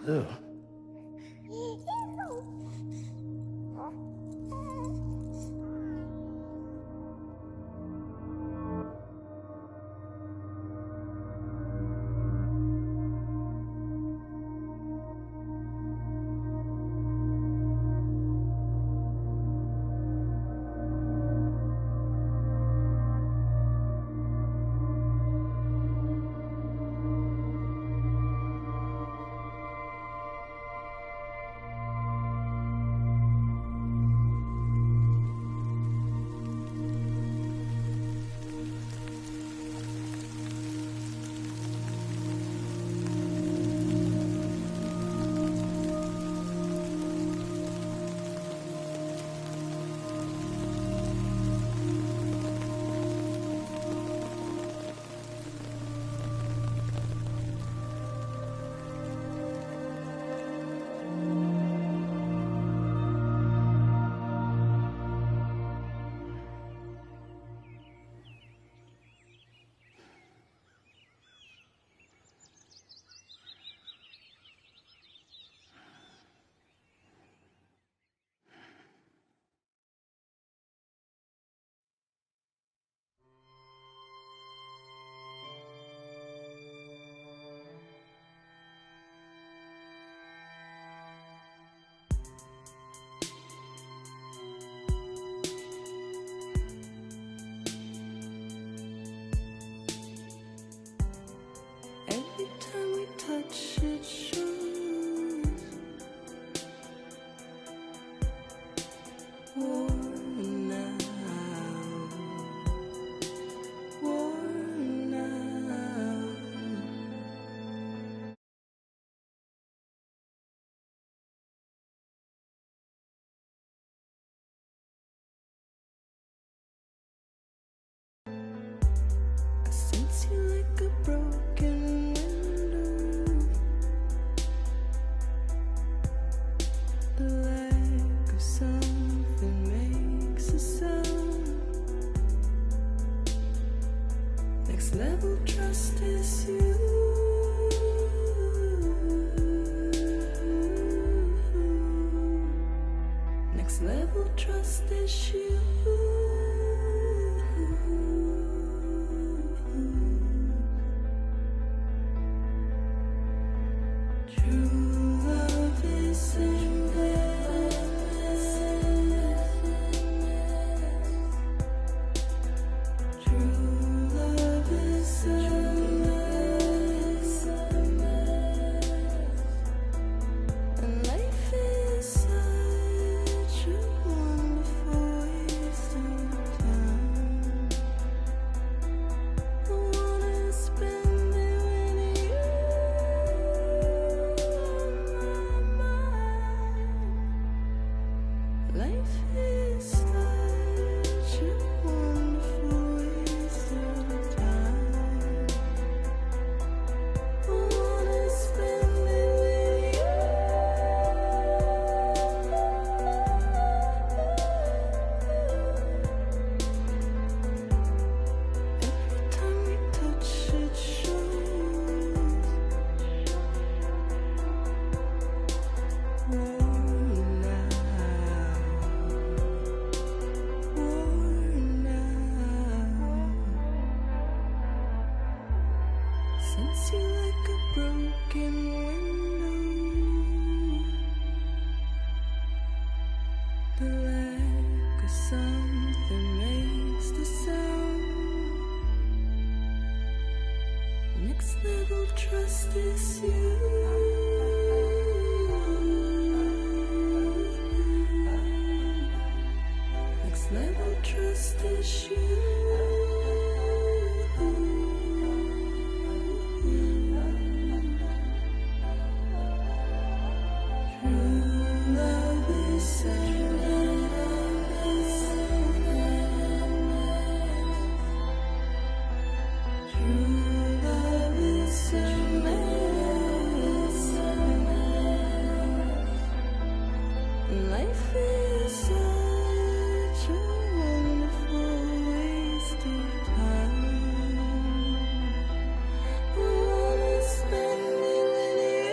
Lou. Every time we touch it shows. Worn out. Worn out. I sense you like a broken window. The lack of something makes a sound. Next level trust is you. Next level trust is you. True love is endless. sense you like a broken window. The lack of something makes the sound. Next level trust is you. Next level trust is you. Life is such a wonderful waste of time. I wanna spend it with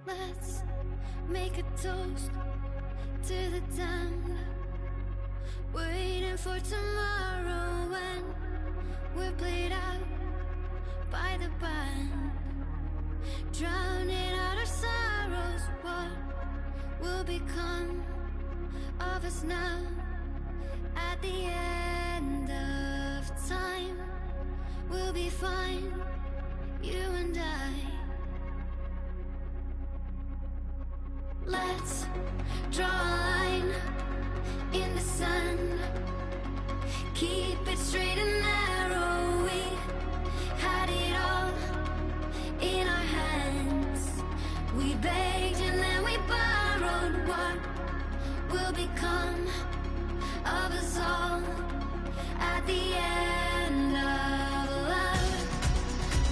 Let's make a toast to the damned, waiting for tomorrow when we're played out by the band, drowning out our sorrows. What will become of us now at the end of time? We'll be fine, you and I. Let's draw a line in the sun, keep it straight and narrow. We had it all in our hands. We begged and then we borrowed. What will become of us all at the end of love?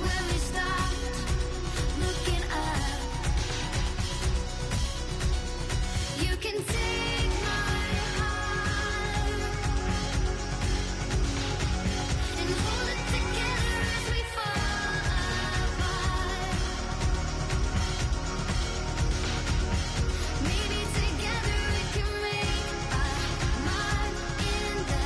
When we stopped looking up, you can take my heart and hold it together as we fall apart. Maybe together we can make a mark in the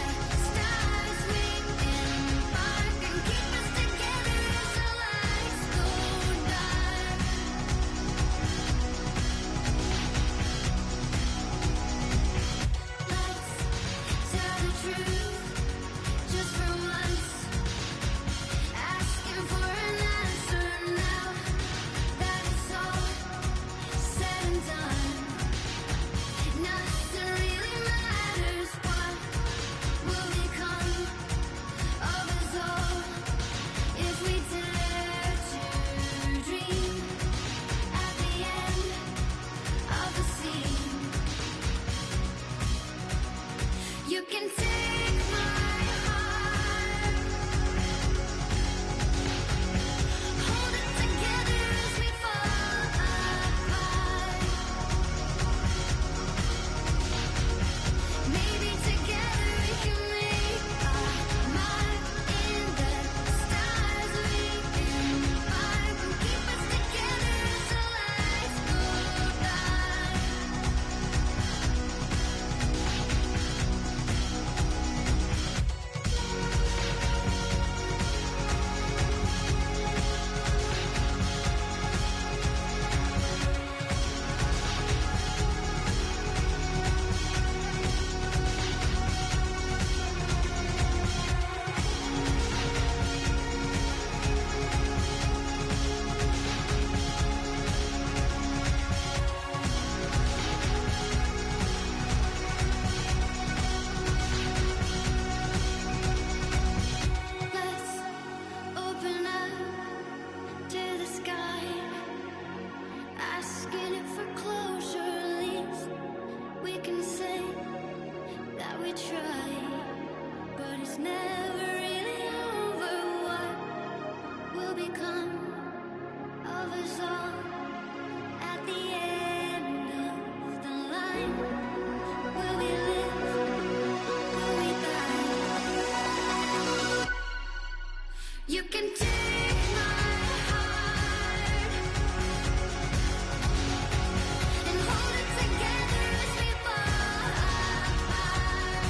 never really over. What will become of us all at the end of the line? Will we live? Will we die? You can take my heart and hold it together as we fall apart.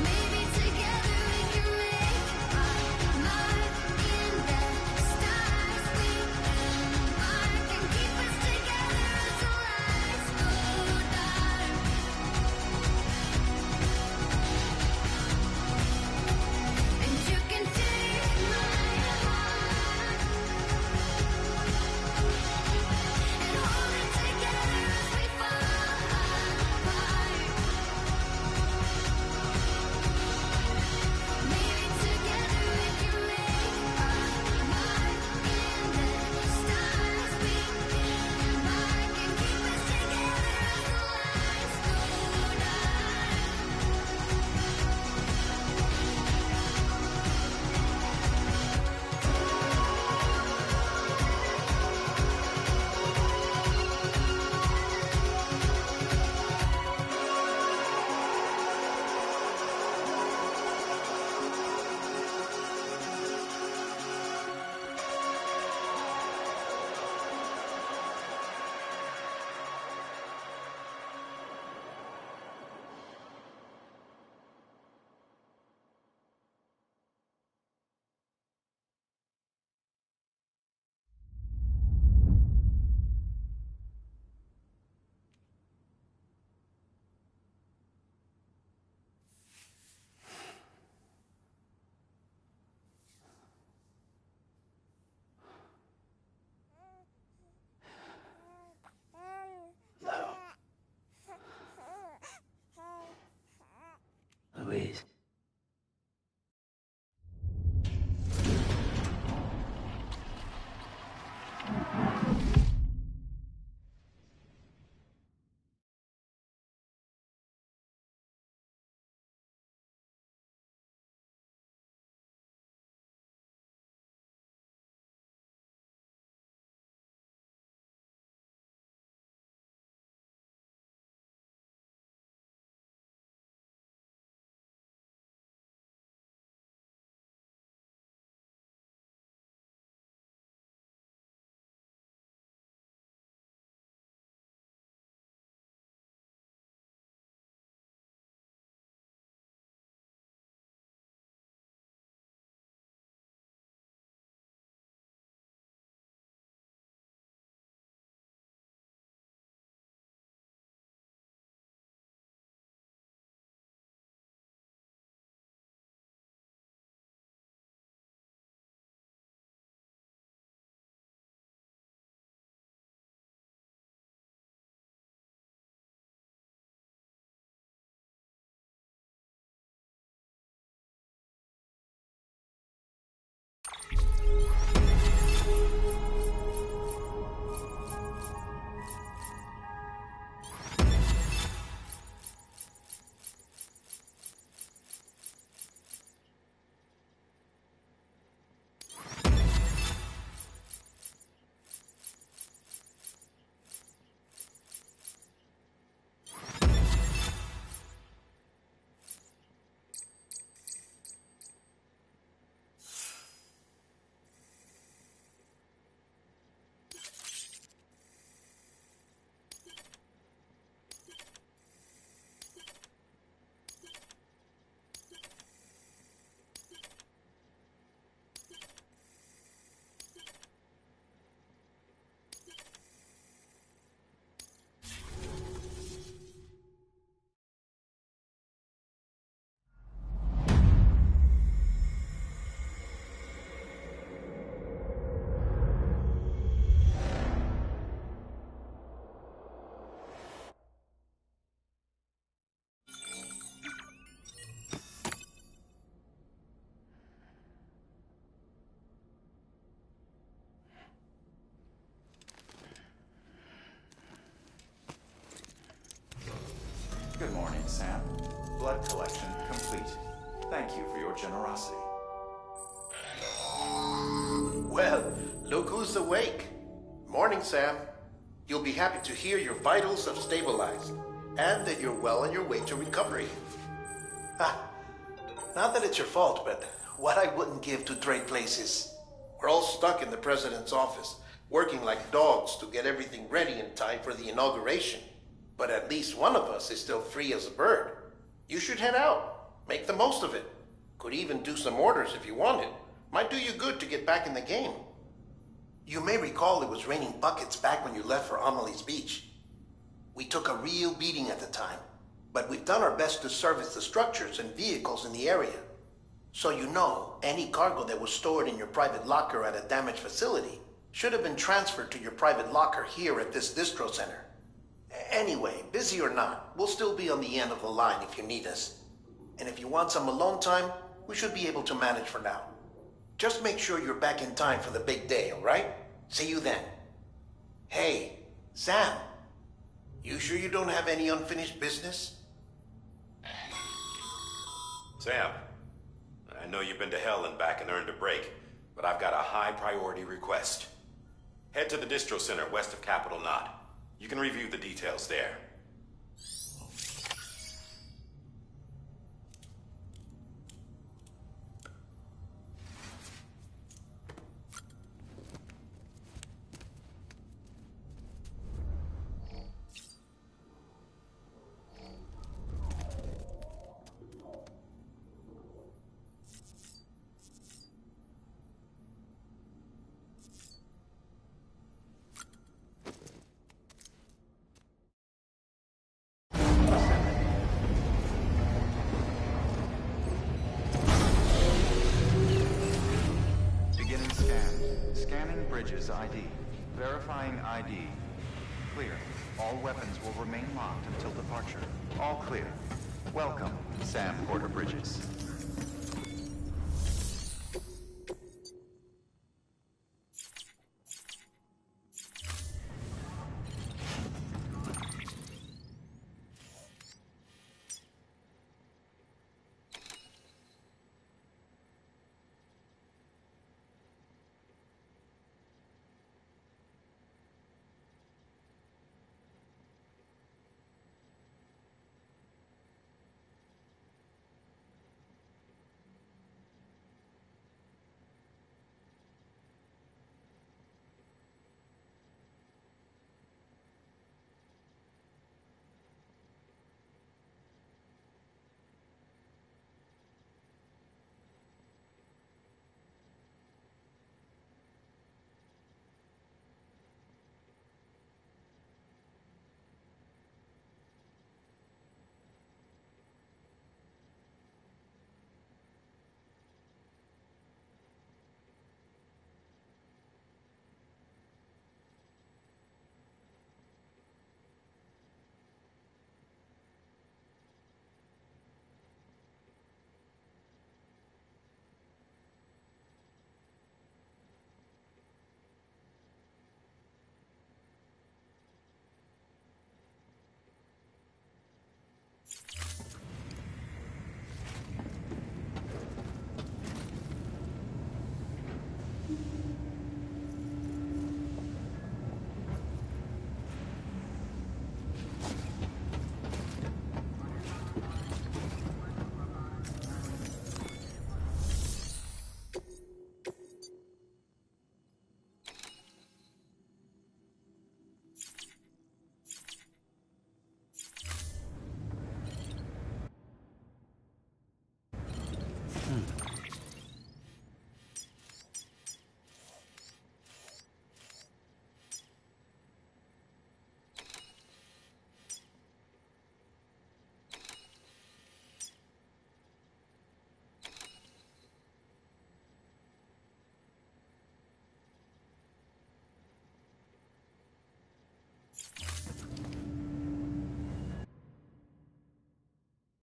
Maybe together we can make our mark in the stars. We embark and keep us together as the lights go dark. And you can take my heart and hold it together as we fall apart. Maybe together we can make our mark in the stars. We embark and keep us together as the lights go Louise. blood collection complete. Thank you for your generosity. Well, look who's awake. Morning, Sam. You'll be happy to hear your vitals have stabilized, and that you're well on your way to recovery. Not that it's your fault, but what I wouldn't give to trade places. We're all stuck in the president's office, working like dogs to get everything ready in time for the inauguration. But at least one of us is still free as a bird. You should head out. Make the most of it. Could even do some orders if you wanted. Might do you good to get back in the game. You may recall it was raining buckets back when you left for Amelie's Beach. We took a real beating at the time, but we've done our best to service the structures and vehicles in the area. So you know, any cargo that was stored in your private locker at a damaged facility should have been transferred to your private locker here at this distro center. Anyway, busy or not, we'll still be on the end of the line if you need us. And if you want some alone time, we should be able to manage for now. Just make sure you're back in time for the big day, all right? See you then. Hey, Sam. You sure you don't have any unfinished business? Sam, I know you've been to hell and back and earned a break, but I've got a high priority request. Head to the distro center west of Capitol Knot. You can review the details there. Bridges ID. Verifying ID. Clear. All weapons will remain locked until departure. All clear. Welcome, Sam Porter Bridges.